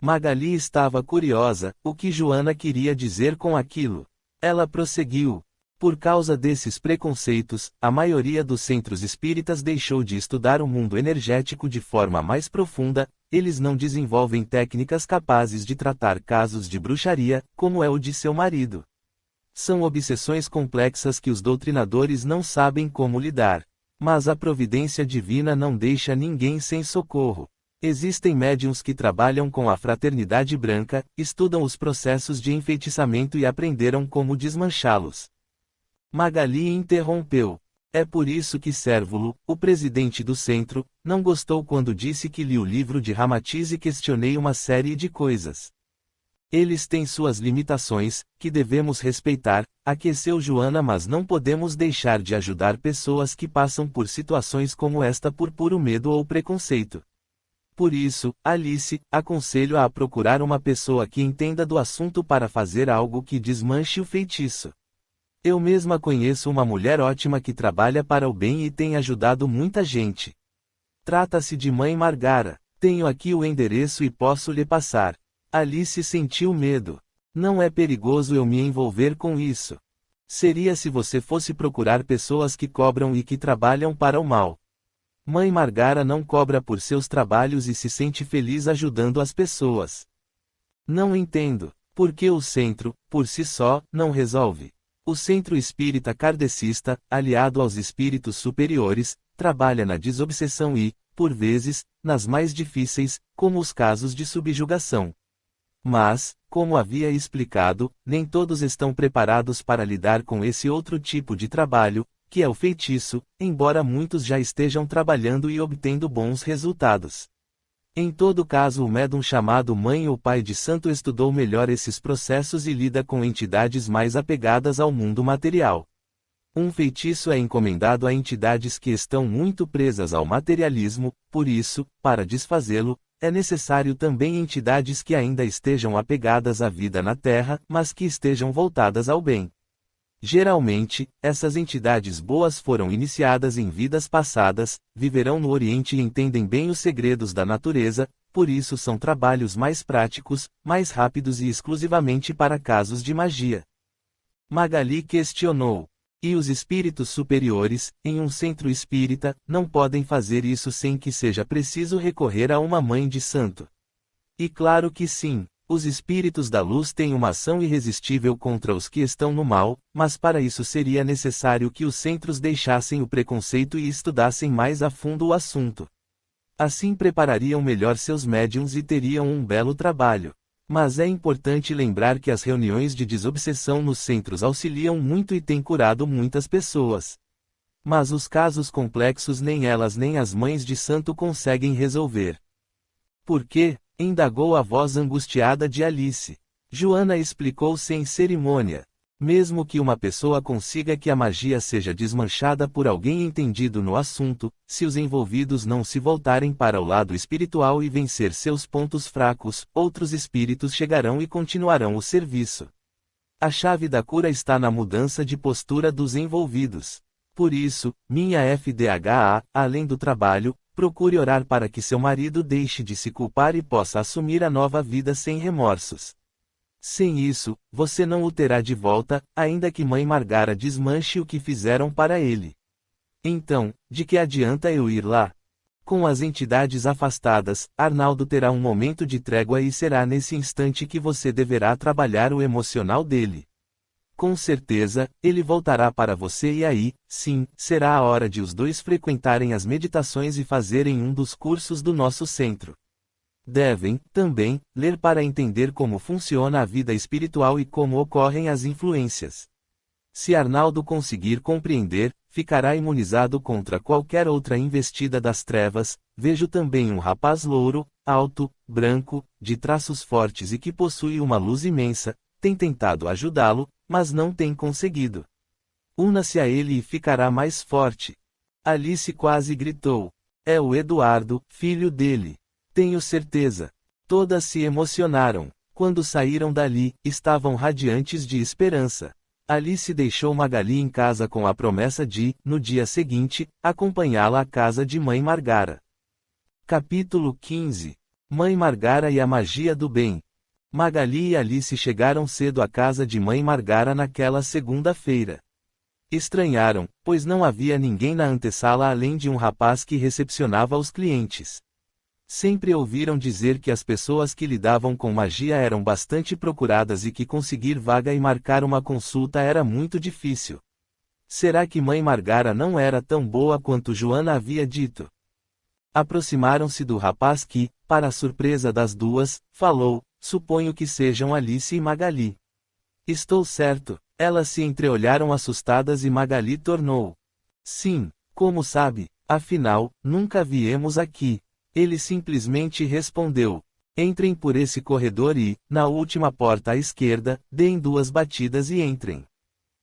Magali estava curiosa, o que Joana queria dizer com aquilo. Ela prosseguiu. Por causa desses preconceitos, a maioria dos centros espíritas deixou de estudar o mundo energético de forma mais profunda, eles não desenvolvem técnicas capazes de tratar casos de bruxaria, como é o de seu marido. São obsessões complexas que os doutrinadores não sabem como lidar. Mas a providência divina não deixa ninguém sem socorro. Existem médiuns que trabalham com a fraternidade branca, estudam os processos de enfeitiçamento e aprenderam como desmanchá-los. Magali interrompeu. É por isso que Cérvulo, o presidente do centro, não gostou quando disse que li o livro de Ramatiz e questionei uma série de coisas. Eles têm suas limitações, que devemos respeitar, aqueceu Joana, mas não podemos deixar de ajudar pessoas que passam por situações como esta por puro medo ou preconceito. Por isso, Alice, aconselho-a a procurar uma pessoa que entenda do assunto para fazer algo que desmanche o feitiço. Eu mesma conheço uma mulher ótima que trabalha para o bem e tem ajudado muita gente. Trata-se de Mãe Margara. Tenho aqui o endereço e posso lhe passar. Alice sentiu medo. Não é perigoso eu me envolver com isso. Seria se você fosse procurar pessoas que cobram e que trabalham para o mal. Mãe Margara não cobra por seus trabalhos e se sente feliz ajudando as pessoas. Não entendo. Porque o centro, por si só, não resolve. O centro espírita kardecista, aliado aos espíritos superiores, trabalha na desobsessão e, por vezes, nas mais difíceis, como os casos de subjugação. Mas, como havia explicado, nem todos estão preparados para lidar com esse outro tipo de trabalho, que é o feitiço, embora muitos já estejam trabalhando e obtendo bons resultados. Em todo caso, o médium chamado mãe ou pai de santo estudou melhor esses processos e lida com entidades mais apegadas ao mundo material. Um feitiço é encomendado a entidades que estão muito presas ao materialismo, por isso, para desfazê-lo, é necessário também entidades que ainda estejam apegadas à vida na Terra, mas que estejam voltadas ao bem. Geralmente, essas entidades boas foram iniciadas em vidas passadas, viverão no Oriente e entendem bem os segredos da natureza, por isso são trabalhos mais práticos, mais rápidos e exclusivamente para casos de magia. Magali questionou. E os espíritos superiores, em um centro espírita, não podem fazer isso sem que seja preciso recorrer a uma mãe de santo? E claro que sim. Os espíritos da luz têm uma ação irresistível contra os que estão no mal, mas para isso seria necessário que os centros deixassem o preconceito e estudassem mais a fundo o assunto. Assim preparariam melhor seus médiuns e teriam um belo trabalho. Mas é importante lembrar que as reuniões de desobsessão nos centros auxiliam muito e têm curado muitas pessoas. Mas os casos complexos nem elas nem as mães de santo conseguem resolver. Por quê? Indagou a voz angustiada de Alice. Joana explicou sem cerimônia. Mesmo que uma pessoa consiga que a magia seja desmanchada por alguém entendido no assunto, se os envolvidos não se voltarem para o lado espiritual e vencer seus pontos fracos, outros espíritos chegarão e continuarão o serviço. A chave da cura está na mudança de postura dos envolvidos. Por isso, minha FDHA, além do trabalho, procure orar para que seu marido deixe de se culpar e possa assumir a nova vida sem remorsos. Sem isso, você não o terá de volta, ainda que Mãe Margara desmanche o que fizeram para ele. Então, de que adianta eu ir lá? Com as entidades afastadas, Arnaldo terá um momento de trégua e será nesse instante que você deverá trabalhar o emocional dele. Com certeza, ele voltará para você e aí, sim, será a hora de os dois frequentarem as meditações e fazerem um dos cursos do nosso centro. Devem, também, ler para entender como funciona a vida espiritual e como ocorrem as influências. Se Arnaldo conseguir compreender, ficará imunizado contra qualquer outra investida das trevas. Vejo também um rapaz louro, alto, branco, de traços fortes e que possui uma luz imensa, tem tentado ajudá-lo, mas não tem conseguido. Una-se a ele e ficará mais forte. Alice quase gritou. É o Eduardo, filho dele. Tenho certeza. Todas se emocionaram. Quando saíram dali, estavam radiantes de esperança. Alice deixou Magali em casa com a promessa de, no dia seguinte, acompanhá-la à casa de Mãe Margara. Capítulo 15. Mãe Margara e a magia do bem. Magali e Alice chegaram cedo à casa de Mãe Margara naquela segunda-feira. Estranharam, pois não havia ninguém na antessala além de um rapaz que recepcionava os clientes. Sempre ouviram dizer que as pessoas que lidavam com magia eram bastante procuradas e que conseguir vaga e marcar uma consulta era muito difícil. Será que Mãe Margara não era tão boa quanto Joana havia dito? Aproximaram-se do rapaz que, para a surpresa das duas, falou: suponho que sejam Alice e Magali. Estou certo. Elas se entreolharam assustadas e Magali tornou. Sim, como sabe? Afinal, nunca viemos aqui. Ele simplesmente respondeu. Entrem por esse corredor e, na última porta à esquerda, deem 2 batidas e entrem.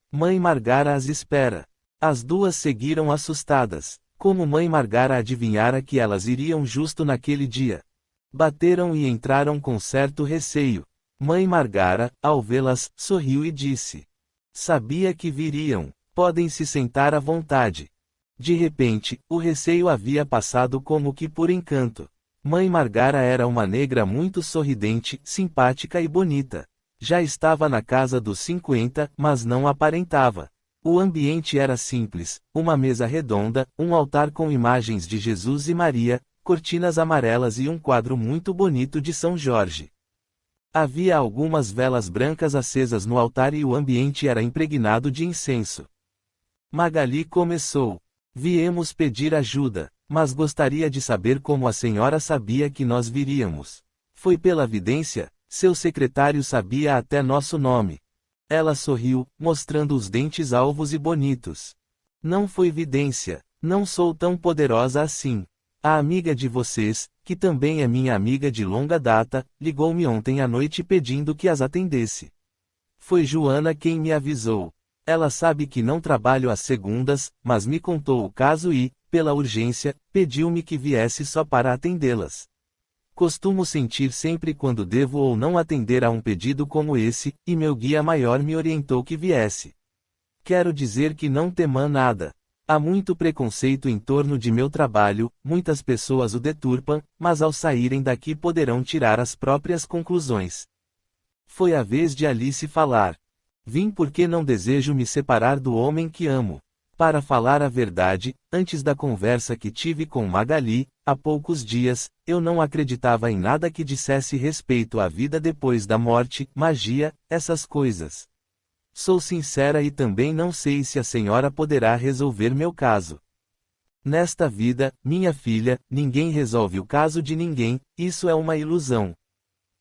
Mãe Margara as espera. As duas seguiram assustadas. Como Mãe Margara adivinhara que elas iriam justo naquele dia. Bateram e entraram com certo receio. Mãe Margara, ao vê-las, sorriu e disse: sabia que viriam. Podem se sentar à vontade. De repente, o receio havia passado como que por encanto. Mãe Margara era uma negra muito sorridente, simpática e bonita. Já estava na casa dos 50, mas não aparentava. O ambiente era simples, uma mesa redonda, um altar com imagens de Jesus e Maria, cortinas amarelas e um quadro muito bonito de São Jorge. Havia algumas velas brancas acesas no altar e o ambiente era impregnado de incenso. Magali começou. Viemos pedir ajuda, mas gostaria de saber como a senhora sabia que nós viríamos. Foi pela vidência? Seu secretário sabia até nosso nome. Ela sorriu, mostrando os dentes alvos e bonitos. Não foi vidência. Não sou tão poderosa assim. A amiga de vocês, que também é minha amiga de longa data, ligou-me ontem à noite pedindo que as atendesse. Foi Joana quem me avisou. Ela sabe que não trabalho às segundas, mas me contou o caso e, pela urgência, pediu-me que viesse só para atendê-las. Costumo sentir sempre quando devo ou não atender a um pedido como esse, e meu guia maior me orientou que viesse. Quero dizer que não tema nada. Há muito preconceito em torno de meu trabalho, muitas pessoas o deturpam, mas ao saírem daqui poderão tirar as próprias conclusões. Foi a vez de Alice falar. Vim porque não desejo me separar do homem que amo. Para falar a verdade, antes da conversa que tive com Magali, há poucos dias, eu não acreditava em nada que dissesse respeito à vida depois da morte, magia, essas coisas. Sou sincera e também não sei se a senhora poderá resolver meu caso. Nesta vida, minha filha, ninguém resolve o caso de ninguém, isso é uma ilusão.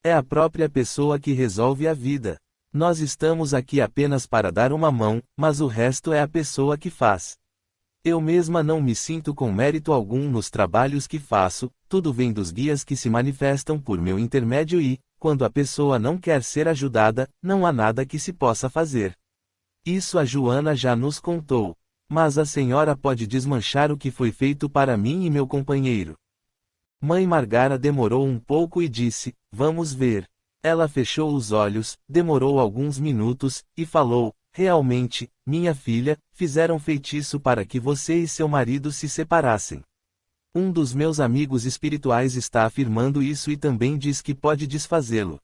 É a própria pessoa que resolve a vida. Nós estamos aqui apenas para dar uma mão, mas o resto é a pessoa que faz. Eu mesma não me sinto com mérito algum nos trabalhos que faço, tudo vem dos guias que se manifestam por meu intermédio e, quando a pessoa não quer ser ajudada, não há nada que se possa fazer. Isso a Joana já nos contou. Mas a senhora pode desmanchar o que foi feito para mim e meu companheiro. Mãe Margara demorou um pouco e disse, vamos ver. Ela fechou os olhos, demorou alguns minutos, e falou, realmente, minha filha, fizeram feitiço para que você e seu marido se separassem. Um dos meus amigos espirituais está afirmando isso e também diz que pode desfazê-lo.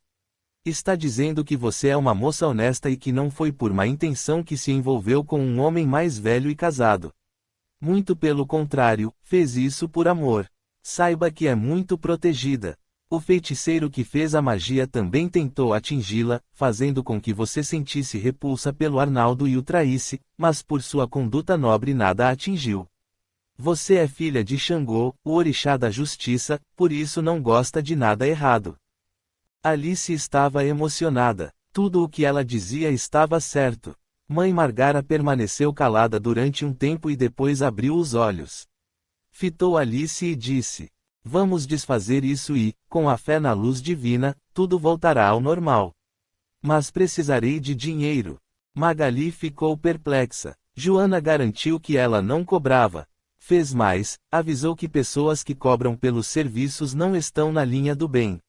Está dizendo que você é uma moça honesta e que não foi por má intenção que se envolveu com um homem mais velho e casado. Muito pelo contrário, fez isso por amor. Saiba que é muito protegida. O feiticeiro que fez a magia também tentou atingi-la, fazendo com que você sentisse repulsa pelo Arnaldo e o traísse, mas por sua conduta nobre nada a atingiu. Você é filha de Xangô, o orixá da justiça, por isso não gosta de nada errado. Alice estava emocionada. Tudo o que ela dizia estava certo. Mãe Margara permaneceu calada durante um tempo e depois abriu os olhos. Fitou Alice e disse, vamos desfazer isso e, com a fé na luz divina, tudo voltará ao normal. Mas precisarei de dinheiro. Magali ficou perplexa. Joana garantiu que ela não cobrava. Fez mais, avisou que pessoas que cobram pelos serviços não estão na linha do bem.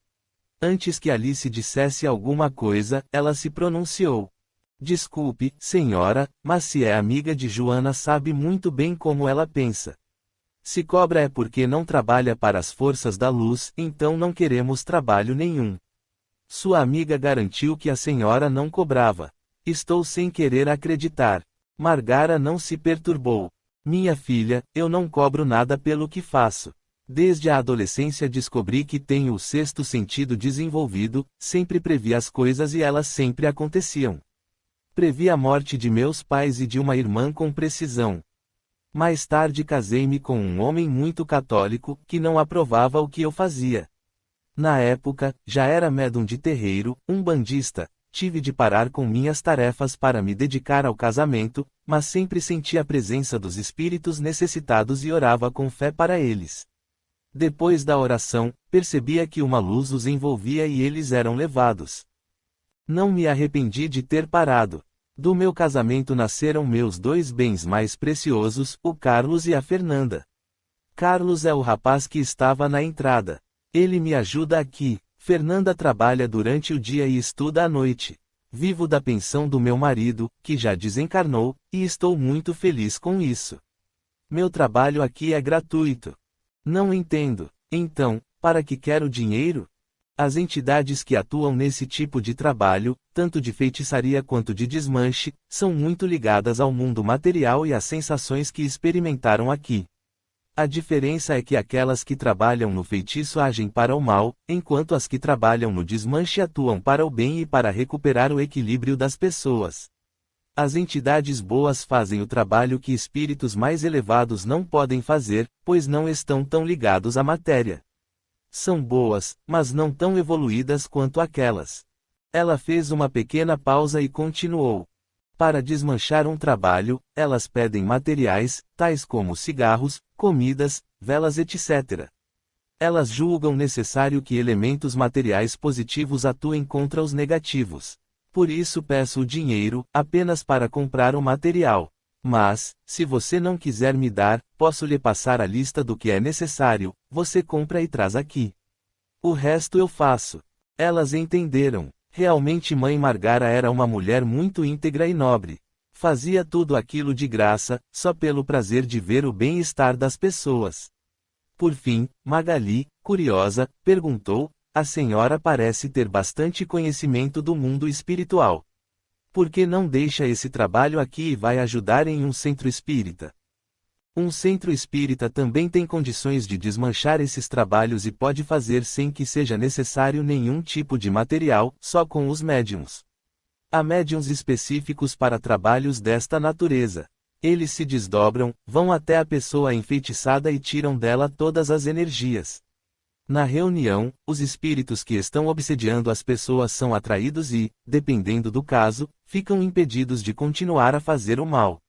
Antes que Alice dissesse alguma coisa, ela se pronunciou. Desculpe, senhora, mas se é amiga de Joana sabe muito bem como ela pensa. Se cobra é porque não trabalha para as forças da luz, então não queremos trabalho nenhum. Sua amiga garantiu que a senhora não cobrava. Estou sem querer acreditar. Margara não se perturbou. Minha filha, eu não cobro nada pelo que faço. Desde a adolescência descobri que tenho o sexto sentido desenvolvido, sempre previ as coisas e elas sempre aconteciam. Previ a morte de meus pais e de uma irmã com precisão. Mais tarde casei-me com um homem muito católico, que não aprovava o que eu fazia. Na época, já era médium de terreiro, um bandista, tive de parar com minhas tarefas para me dedicar ao casamento, mas sempre senti a presença dos espíritos necessitados e orava com fé para eles. Depois da oração, percebia que uma luz os envolvia e eles eram levados. Não me arrependi de ter parado. Do meu casamento nasceram meus dois bens mais preciosos, o Carlos e a Fernanda. Carlos é o rapaz que estava na entrada. Ele me ajuda aqui. Fernanda trabalha durante o dia e estuda à noite. Vivo da pensão do meu marido, que já desencarnou, e estou muito feliz com isso. Meu trabalho aqui é gratuito. Não entendo. Então, para que quero dinheiro? As entidades que atuam nesse tipo de trabalho, tanto de feitiçaria quanto de desmanche, são muito ligadas ao mundo material e às sensações que experimentaram aqui. A diferença é que aquelas que trabalham no feitiço agem para o mal, enquanto as que trabalham no desmanche atuam para o bem e para recuperar o equilíbrio das pessoas. As entidades boas fazem o trabalho que espíritos mais elevados não podem fazer, pois não estão tão ligados à matéria. São boas, mas não tão evoluídas quanto aquelas. Ela fez uma pequena pausa e continuou. Para desmanchar um trabalho, elas pedem materiais, tais como cigarros, comidas, velas etc. Elas julgam necessário que elementos materiais positivos atuem contra os negativos. Por isso peço o dinheiro, apenas para comprar o material. Mas, se você não quiser me dar, posso lhe passar a lista do que é necessário, você compra e traz aqui. O resto eu faço. Elas entenderam. Realmente Mãe Margara era uma mulher muito íntegra e nobre. Fazia tudo aquilo de graça, só pelo prazer de ver o bem-estar das pessoas. Por fim, Magali, curiosa, perguntou: a senhora parece ter bastante conhecimento do mundo espiritual. Por que não deixa esse trabalho aqui e vai ajudar em um centro espírita? Um centro espírita também tem condições de desmanchar esses trabalhos e pode fazer sem que seja necessário nenhum tipo de material, só com os médiuns. Há médiuns específicos para trabalhos desta natureza. Eles se desdobram, vão até a pessoa enfeitiçada e tiram dela todas as energias. Na reunião, os espíritos que estão obsediando as pessoas são atraídos e, dependendo do caso, ficam impedidos de continuar a fazer o mal.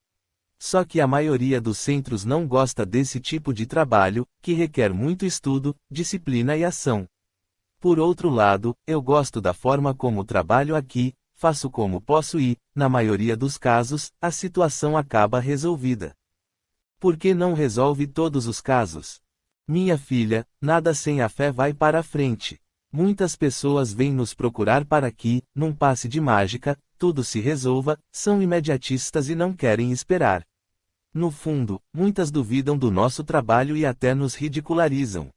Só que a maioria dos centros não gosta desse tipo de trabalho, que requer muito estudo, disciplina e ação. Por outro lado, eu gosto da forma como trabalho aqui, faço como posso e, na maioria dos casos, a situação acaba resolvida. Por que não resolve todos os casos? Minha filha, nada sem a fé vai para a frente. Muitas pessoas vêm nos procurar para que, num passe de mágica, tudo se resolva, são imediatistas e não querem esperar. No fundo, muitas duvidam do nosso trabalho e até nos ridicularizam.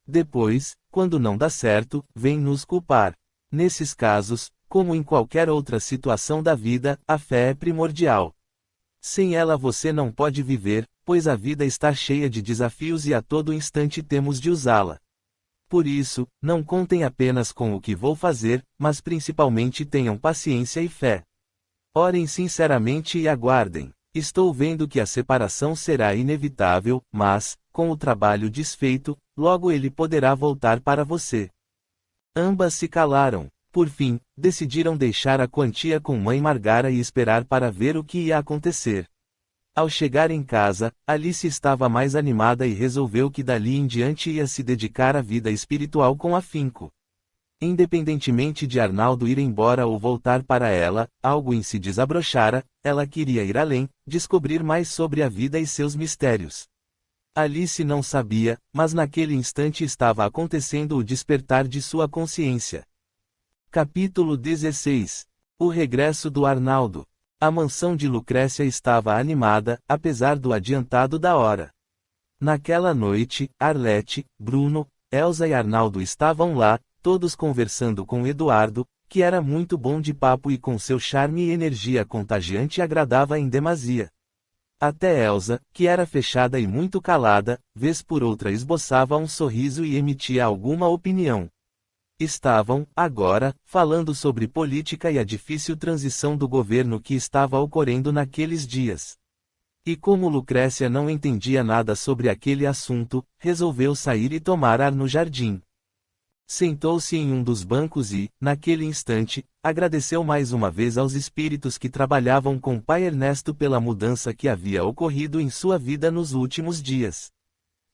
Depois, quando não dá certo, vêm nos culpar. Nesses casos, como em qualquer outra situação da vida, a fé é primordial. Sem ela você não pode viver, pois a vida está cheia de desafios e a todo instante temos de usá-la. Por isso, não contem apenas com o que vou fazer, mas principalmente tenham paciência e fé. Orem sinceramente e aguardem. Estou vendo que a separação será inevitável, mas, com o trabalho desfeito, logo ele poderá voltar para você. Ambas se calaram. Por fim, decidiram deixar a quantia com Mãe Margara e esperar para ver o que ia acontecer. Ao chegar em casa, Alice estava mais animada e resolveu que dali em diante ia se dedicar à vida espiritual com afinco. Independentemente de Arnaldo ir embora ou voltar para ela, algo em si desabrochara, ela queria ir além, descobrir mais sobre a vida e seus mistérios. Alice não sabia, mas naquele instante estava acontecendo o despertar de sua consciência. Capítulo 16. O regresso do Arnaldo. A mansão de Lucrécia estava animada, apesar do adiantado da hora. Naquela noite, Arlete, Bruno, Elsa e Arnaldo estavam lá, todos conversando com Eduardo, que era muito bom de papo e com seu charme e energia contagiante agradava em demasia. Até Elsa, que era fechada e muito calada, vez por outra esboçava um sorriso e emitia alguma opinião. Estavam, agora, falando sobre política e a difícil transição do governo que estava ocorrendo naqueles dias. E como Lucrécia não entendia nada sobre aquele assunto, resolveu sair e tomar ar no jardim. Sentou-se em um dos bancos e, naquele instante, agradeceu mais uma vez aos espíritos que trabalhavam com pai Ernesto pela mudança que havia ocorrido em sua vida nos últimos dias.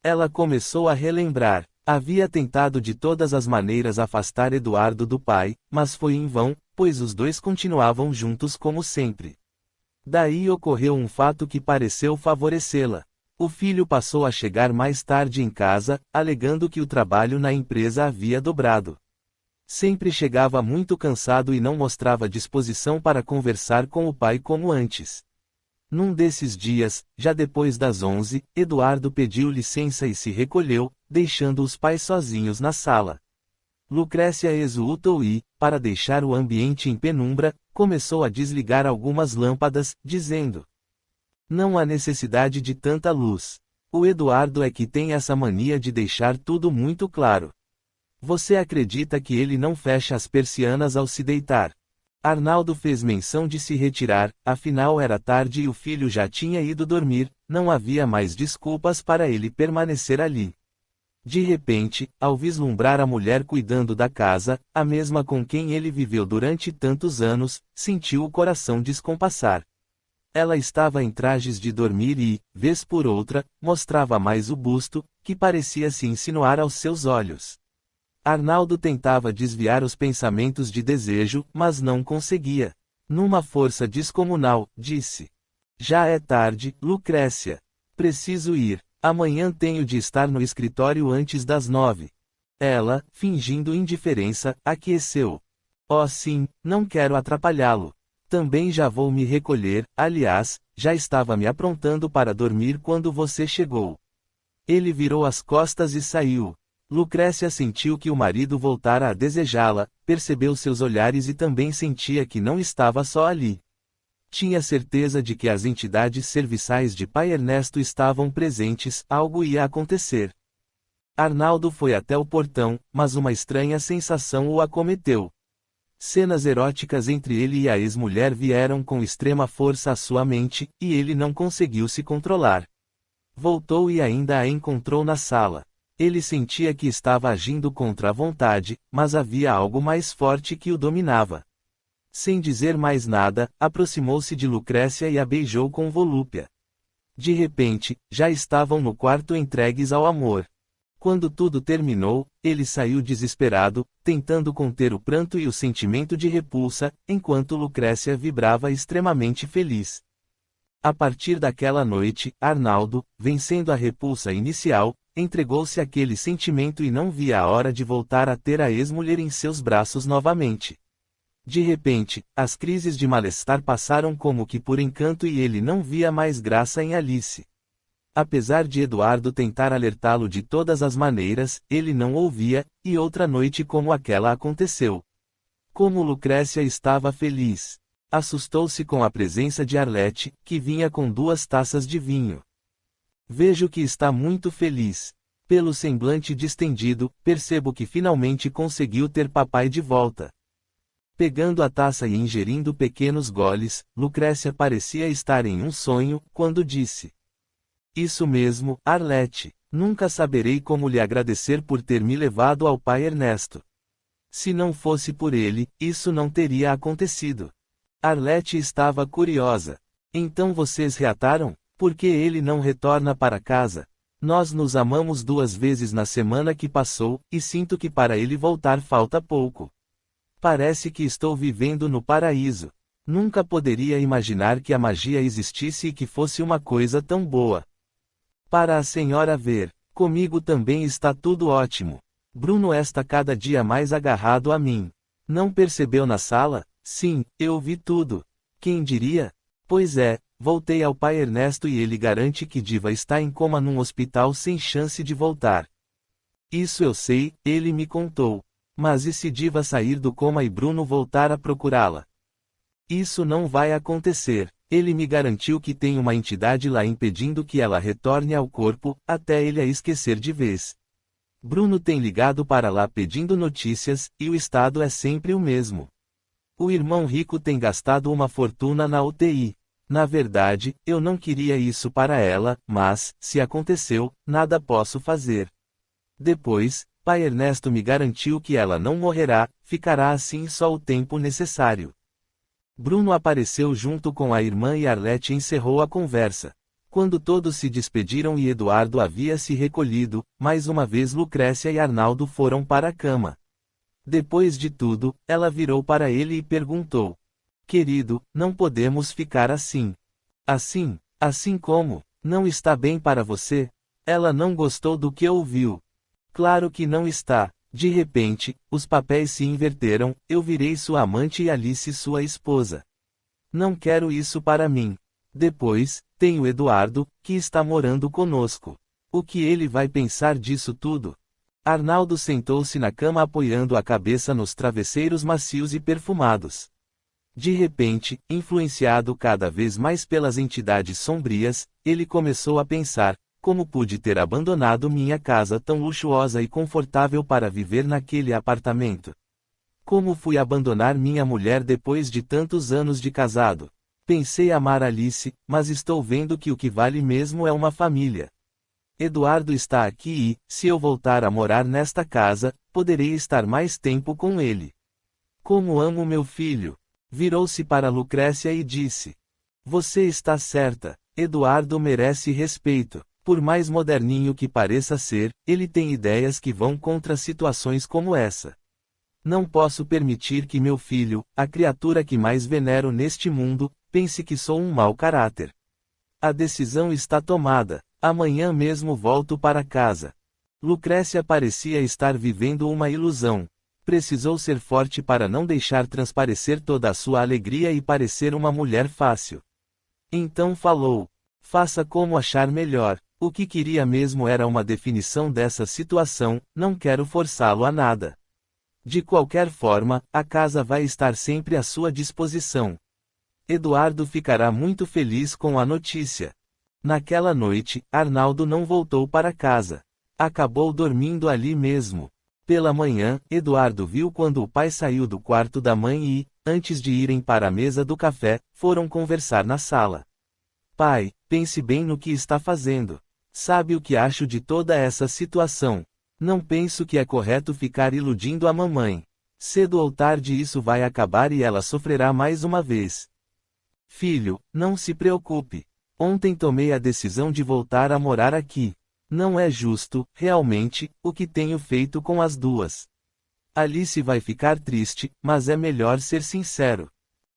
Ela começou a relembrar. Havia tentado de todas as maneiras afastar Eduardo do pai, mas foi em vão, pois os dois continuavam juntos como sempre. Daí ocorreu um fato que pareceu favorecê-la. O filho passou a chegar mais tarde em casa, alegando que o trabalho na empresa havia dobrado. Sempre chegava muito cansado e não mostrava disposição para conversar com o pai como antes. Num desses dias, já depois das 11, Eduardo pediu licença e se recolheu, deixando os pais sozinhos na sala. Lucrécia exultou e, para deixar o ambiente em penumbra, começou a desligar algumas lâmpadas, dizendo: "Não há necessidade de tanta luz. O Eduardo é que tem essa mania de deixar tudo muito claro. Você acredita que ele não fecha as persianas ao se deitar? Arnaldo fez menção de se retirar, afinal era tarde e o filho já tinha ido dormir, não havia mais desculpas para ele permanecer ali. De repente, ao vislumbrar a mulher cuidando da casa, a mesma com quem ele viveu durante tantos anos, sentiu o coração descompassar. Ela estava em trajes de dormir e, vez por outra, mostrava mais o busto, que parecia se insinuar aos seus olhos. Arnaldo tentava desviar os pensamentos de desejo, mas não conseguia. Numa força descomunal, disse: Já é tarde, Lucrécia. Preciso ir. Amanhã tenho de estar no escritório antes das 9. Ela, fingindo indiferença, aqueceu. Oh sim, não quero atrapalhá-lo. Também já vou me recolher, aliás, já estava me aprontando para dormir quando você chegou. Ele virou as costas e saiu. Lucrécia sentiu que o marido voltara a desejá-la, percebeu seus olhares e também sentia que não estava só ali. Tinha certeza de que as entidades serviçais de pai Ernesto estavam presentes, algo ia acontecer. Arnaldo foi até o portão, mas uma estranha sensação o acometeu. Cenas eróticas entre ele e a ex-mulher vieram com extrema força à sua mente, e ele não conseguiu se controlar. Voltou e ainda a encontrou na sala. Ele sentia que estava agindo contra a vontade, mas havia algo mais forte que o dominava. Sem dizer mais nada, aproximou-se de Lucrécia e a beijou com volúpia. De repente, já estavam no quarto entregues ao amor. Quando tudo terminou, ele saiu desesperado, tentando conter o pranto e o sentimento de repulsa, enquanto Lucrécia vibrava extremamente feliz. A partir daquela noite, Arnaldo, vencendo a repulsa inicial, entregou-se àquele sentimento e não via a hora de voltar a ter a ex-mulher em seus braços novamente. De repente, as crises de mal-estar passaram como que por encanto e ele não via mais graça em Alice. Apesar de Eduardo tentar alertá-lo de todas as maneiras, ele não ouvia, e outra noite como aquela aconteceu. Como Lucrécia estava feliz! Assustou-se com a presença de Arlete, que vinha com 2 taças de vinho. Vejo que está muito feliz. Pelo semblante distendido, percebo que finalmente conseguiu ter papai de volta. Pegando a taça e ingerindo pequenos goles, Lucrécia parecia estar em um sonho, quando disse: Isso mesmo, Arlete. Nunca saberei como lhe agradecer por ter me levado ao pai Ernesto. Se não fosse por ele, isso não teria acontecido. Arlete estava curiosa. Então vocês reataram? Por que ele não retorna para casa? Nós nos amamos 2 vezes na semana que passou, e sinto que para ele voltar falta pouco. Parece que estou vivendo no paraíso. Nunca poderia imaginar que a magia existisse e que fosse uma coisa tão boa. Para a senhora ver, comigo também está tudo ótimo. Bruno está cada dia mais agarrado a mim. Não percebeu na sala? Sim, eu vi tudo. Quem diria? Pois é, voltei ao pai Ernesto e ele garante que Diva está em coma num hospital sem chance de voltar. Isso eu sei, ele me contou. Mas e se Diva sair do coma e Bruno voltar a procurá-la? Isso não vai acontecer. Ele me garantiu que tem uma entidade lá impedindo que ela retorne ao corpo, até ele a esquecer de vez. Bruno tem ligado para lá pedindo notícias, e o estado é sempre o mesmo. O irmão rico tem gastado uma fortuna na UTI. Na verdade, eu não queria isso para ela, mas, se aconteceu, nada posso fazer. Depois, pai Ernesto me garantiu que ela não morrerá, ficará assim só o tempo necessário. Bruno apareceu junto com a irmã e Arlete encerrou a conversa. Quando todos se despediram e Eduardo havia se recolhido, mais uma vez Lucrécia e Arnaldo foram para a cama. Depois de tudo, ela virou para ele e perguntou: Querido, não podemos ficar assim. Assim? Assim como? Não está bem para você? Ela não gostou do que ouviu. Claro que não está. De repente, os papéis se inverteram, eu virei sua amante e Alice sua esposa. Não quero isso para mim. Depois, tem o Eduardo, que está morando conosco. O que ele vai pensar disso tudo? Arnaldo sentou-se na cama apoiando a cabeça nos travesseiros macios e perfumados. De repente, influenciado cada vez mais pelas entidades sombrias, ele começou a pensar: como pude ter abandonado minha casa tão luxuosa e confortável para viver naquele apartamento? Como fui abandonar minha mulher depois de tantos anos de casado? Pensei amar Alice, mas estou vendo que o que vale mesmo é uma família. Eduardo está aqui e, se eu voltar a morar nesta casa, poderei estar mais tempo com ele. Como amo meu filho! Virou-se para Lucrécia e disse: Você está certa. Eduardo merece respeito. Por mais moderninho que pareça ser, ele tem ideias que vão contra situações como essa. Não posso permitir que meu filho, a criatura que mais venero neste mundo, pense que sou um mau caráter. A decisão está tomada. Amanhã mesmo volto para casa. Lucrécia parecia estar vivendo uma ilusão. Precisou ser forte para não deixar transparecer toda a sua alegria e parecer uma mulher fácil. Então falou: Faça como achar melhor. O que queria mesmo era uma definição dessa situação, não quero forçá-lo a nada. De qualquer forma, a casa vai estar sempre à sua disposição. Eduardo ficará muito feliz com a notícia. Naquela noite, Arnaldo não voltou para casa. Acabou dormindo ali mesmo. Pela manhã, Eduardo viu quando o pai saiu do quarto da mãe e, antes de irem para a mesa do café, foram conversar na sala. Pai, pense bem no que está fazendo. Sabe o que acho de toda essa situação? Não penso que é correto ficar iludindo a mamãe. Cedo ou tarde isso vai acabar e ela sofrerá mais uma vez. Filho, não se preocupe. Ontem tomei a decisão de voltar a morar aqui. Não é justo, realmente, o que tenho feito com as duas. Alice vai ficar triste, mas é melhor ser sincero.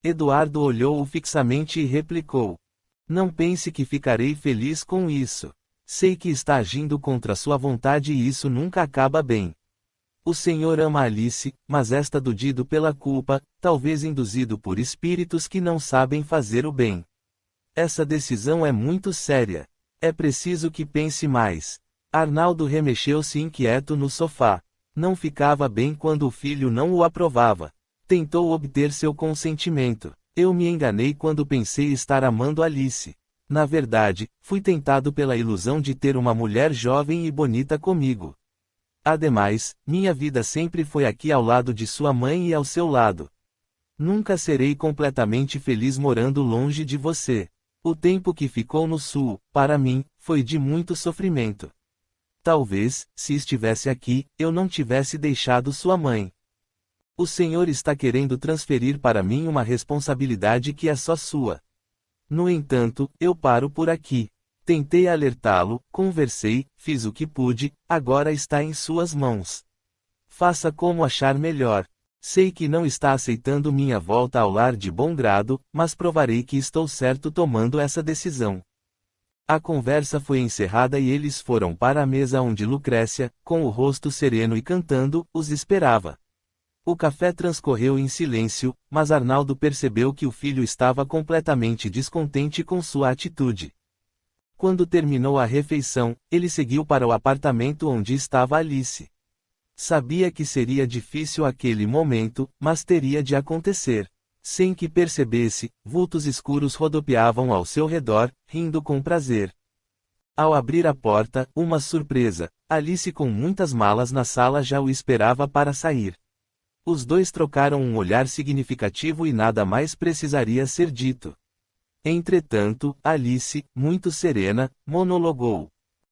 Eduardo olhou-o fixamente e replicou: Não pense que ficarei feliz com isso. Sei que está agindo contra sua vontade e isso nunca acaba bem. O Senhor ama Alice, mas está doído pela culpa, talvez induzido por espíritos que não sabem fazer o bem. Essa decisão é muito séria. É preciso que pense mais. Arnaldo remexeu-se inquieto no sofá. Não ficava bem quando o filho não o aprovava. Tentou obter seu consentimento. Eu me enganei quando pensei estar amando Alice. Na verdade, fui tentado pela ilusão de ter uma mulher jovem e bonita comigo. Ademais, minha vida sempre foi aqui ao lado de sua mãe e ao seu lado. Nunca serei completamente feliz morando longe de você. O tempo que ficou no sul, para mim, foi de muito sofrimento. Talvez, se estivesse aqui, eu não tivesse deixado sua mãe. O Senhor está querendo transferir para mim uma responsabilidade que é só sua. No entanto, eu paro por aqui. Tentei alertá-lo, conversei, fiz o que pude, agora está em suas mãos. Faça como achar melhor. Sei que não está aceitando minha volta ao lar de bom grado, mas provarei que estou certo tomando essa decisão. A conversa foi encerrada e eles foram para a mesa onde Lucrécia, com o rosto sereno e cantando, os esperava. O café transcorreu em silêncio, mas Arnaldo percebeu que o filho estava completamente descontente com sua atitude. Quando terminou a refeição, ele seguiu para o apartamento onde estava Alice. Sabia que seria difícil aquele momento, mas teria de acontecer. Sem que percebesse, vultos escuros rodopiavam ao seu redor, rindo com prazer. Ao abrir a porta, uma surpresa, Alice com muitas malas na sala já o esperava para sair. Os dois trocaram um olhar significativo e nada mais precisaria ser dito. Entretanto, Alice, muito serena, monologou: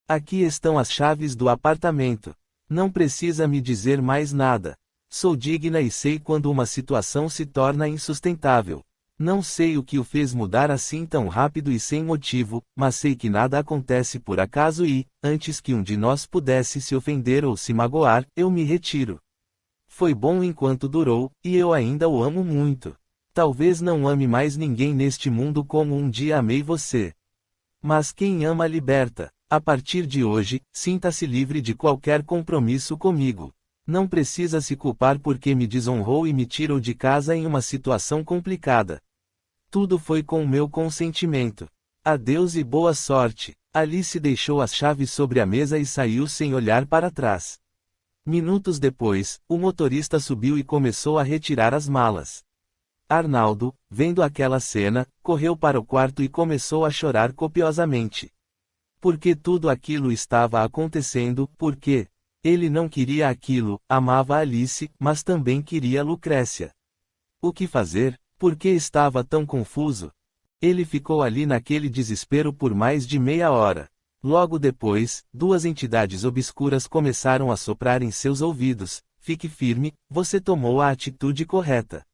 Aqui estão as chaves do apartamento. Não precisa me dizer mais nada. Sou digna e sei quando uma situação se torna insustentável. Não sei o que o fez mudar assim tão rápido e sem motivo, mas sei que nada acontece por acaso e, antes que um de nós pudesse se ofender ou se magoar, eu me retiro. Foi bom enquanto durou, e eu ainda o amo muito. Talvez não ame mais ninguém neste mundo como um dia amei você. Mas quem ama liberta. A partir de hoje, sinta-se livre de qualquer compromisso comigo. Não precisa se culpar porque me desonrou e me tirou de casa em uma situação complicada. Tudo foi com o meu consentimento. Adeus e boa sorte. Alice deixou as chaves sobre a mesa e saiu sem olhar para trás. Minutos depois, o motorista subiu e começou a retirar as malas. Arnaldo, vendo aquela cena, correu para o quarto e começou a chorar copiosamente. Porque tudo aquilo estava acontecendo, porque ele não queria aquilo, amava Alice, mas também queria Lucrécia. O que fazer? Por que estava tão confuso? Ele ficou ali naquele desespero por mais de meia hora. Logo depois, duas entidades obscuras começaram a soprar em seus ouvidos. Fique firme, você tomou a atitude correta.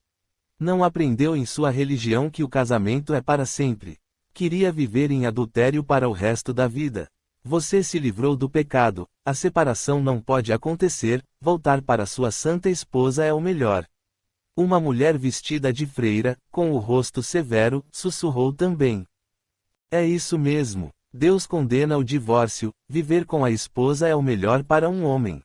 Não aprendeu em sua religião que o casamento é para sempre. Queria viver em adultério para o resto da vida. Você se livrou do pecado, a separação não pode acontecer, voltar para sua santa esposa é o melhor. Uma mulher vestida de freira, com o rosto severo, sussurrou também. É isso mesmo. Deus condena o divórcio, viver com a esposa é o melhor para um homem.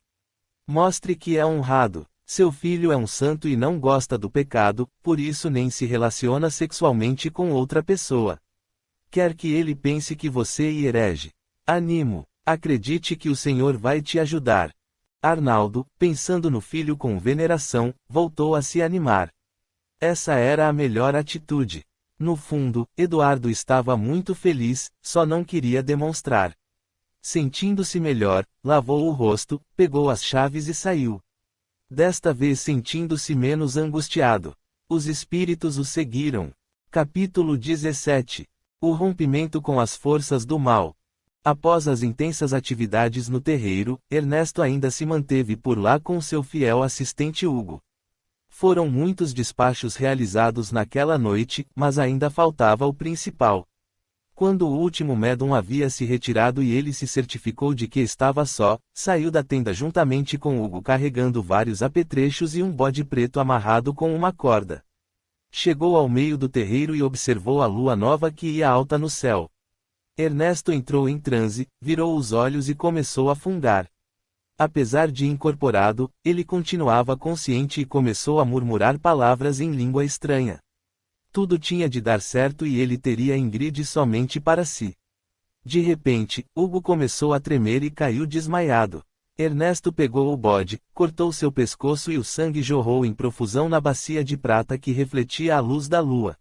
Mostre que é honrado. Seu filho é um santo e não gosta do pecado, por isso nem se relaciona sexualmente com outra pessoa. Quer que ele pense que você é herege. Animo. Acredite que o Senhor vai te ajudar. Arnaldo, pensando no filho com veneração, voltou a se animar. Essa era a melhor atitude. No fundo, Eduardo estava muito feliz, só não queria demonstrar. Sentindo-se melhor, lavou o rosto, pegou as chaves e saiu. Desta vez sentindo-se menos angustiado. Os espíritos o seguiram. Capítulo 17. O rompimento com as forças do mal. Após as intensas atividades no terreiro, Ernesto ainda se manteve por lá com seu fiel assistente Hugo. Foram muitos despachos realizados naquela noite, mas ainda faltava o principal. Quando o último médium havia se retirado e ele se certificou de que estava só, saiu da tenda juntamente com Hugo carregando vários apetrechos e um bode preto amarrado com uma corda. Chegou ao meio do terreiro e observou a lua nova que ia alta no céu. Ernesto entrou em transe, virou os olhos e começou a fungar. Apesar de incorporado, ele continuava consciente e começou a murmurar palavras em língua estranha. Tudo tinha de dar certo e ele teria Ingrid somente para si. De repente, Hugo começou a tremer e caiu desmaiado. Ernesto pegou o bode, cortou seu pescoço e o sangue jorrou em profusão na bacia de prata que refletia a luz da lua.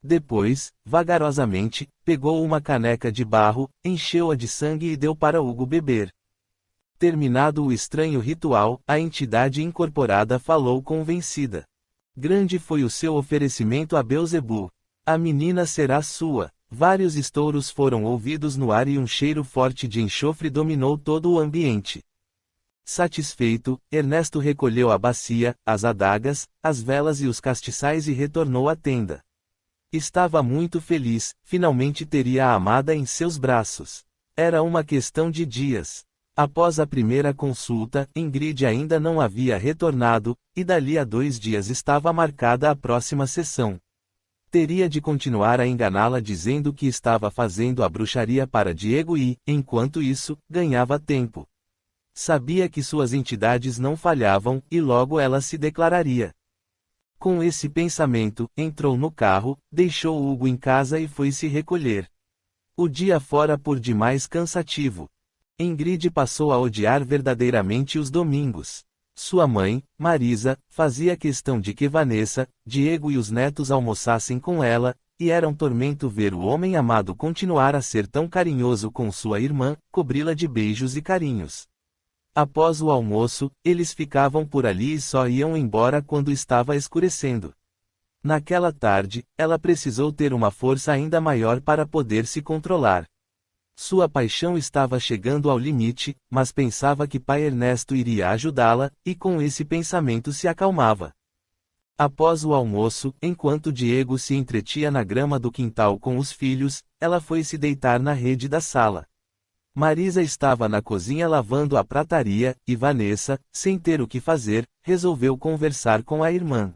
Depois, vagarosamente, pegou uma caneca de barro, encheu-a de sangue e deu para Hugo beber. Terminado o estranho ritual, a entidade incorporada falou convencida. Grande foi o seu oferecimento a Beelzebu. A menina será sua. Vários estouros foram ouvidos no ar e um cheiro forte de enxofre dominou todo o ambiente. Satisfeito, Ernesto recolheu a bacia, as adagas, as velas e os castiçais e retornou à tenda. Estava muito feliz, finalmente teria a amada em seus braços. Era uma questão de dias. Após a primeira consulta, Ingrid ainda não havia retornado, e dali a 2 dias estava marcada a próxima sessão. Teria de continuar a enganá-la dizendo que estava fazendo a bruxaria para Diego e, enquanto isso, ganhava tempo. Sabia que suas entidades não falhavam, e logo ela se declararia. Com esse pensamento, entrou no carro, deixou Hugo em casa e foi se recolher. O dia fora por demais cansativo. Ingrid passou a odiar verdadeiramente os domingos. Sua mãe, Marisa, fazia questão de que Vanessa, Diego e os netos almoçassem com ela, e era um tormento ver o homem amado continuar a ser tão carinhoso com sua irmã, cobri-la de beijos e carinhos. Após o almoço, eles ficavam por ali e só iam embora quando estava escurecendo. Naquela tarde, ela precisou ter uma força ainda maior para poder se controlar. Sua paixão estava chegando ao limite, mas pensava que pai Ernesto iria ajudá-la, e com esse pensamento se acalmava. Após o almoço, enquanto Diego se entretia na grama do quintal com os filhos, ela foi se deitar na rede da sala. Marisa estava na cozinha lavando a prataria, e Vanessa, sem ter o que fazer, resolveu conversar com a irmã.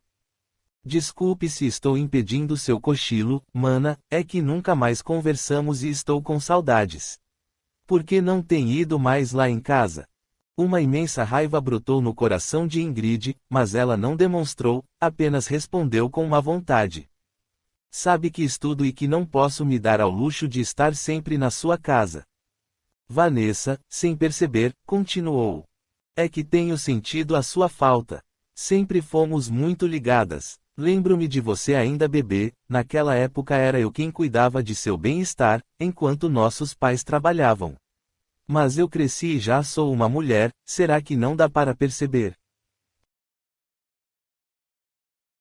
Desculpe se estou impedindo seu cochilo, mana, é que nunca mais conversamos e estou com saudades. Por que não tem ido mais lá em casa? Uma imensa raiva brotou no coração de Ingrid, mas ela não demonstrou, apenas respondeu com má vontade. Sabe que estudo e que não posso me dar ao luxo de estar sempre na sua casa. Vanessa, sem perceber, continuou. É que tenho sentido a sua falta. Sempre fomos muito ligadas. Lembro-me de você ainda bebê, naquela época era eu quem cuidava de seu bem-estar, enquanto nossos pais trabalhavam. Mas eu cresci e já sou uma mulher, será que não dá para perceber?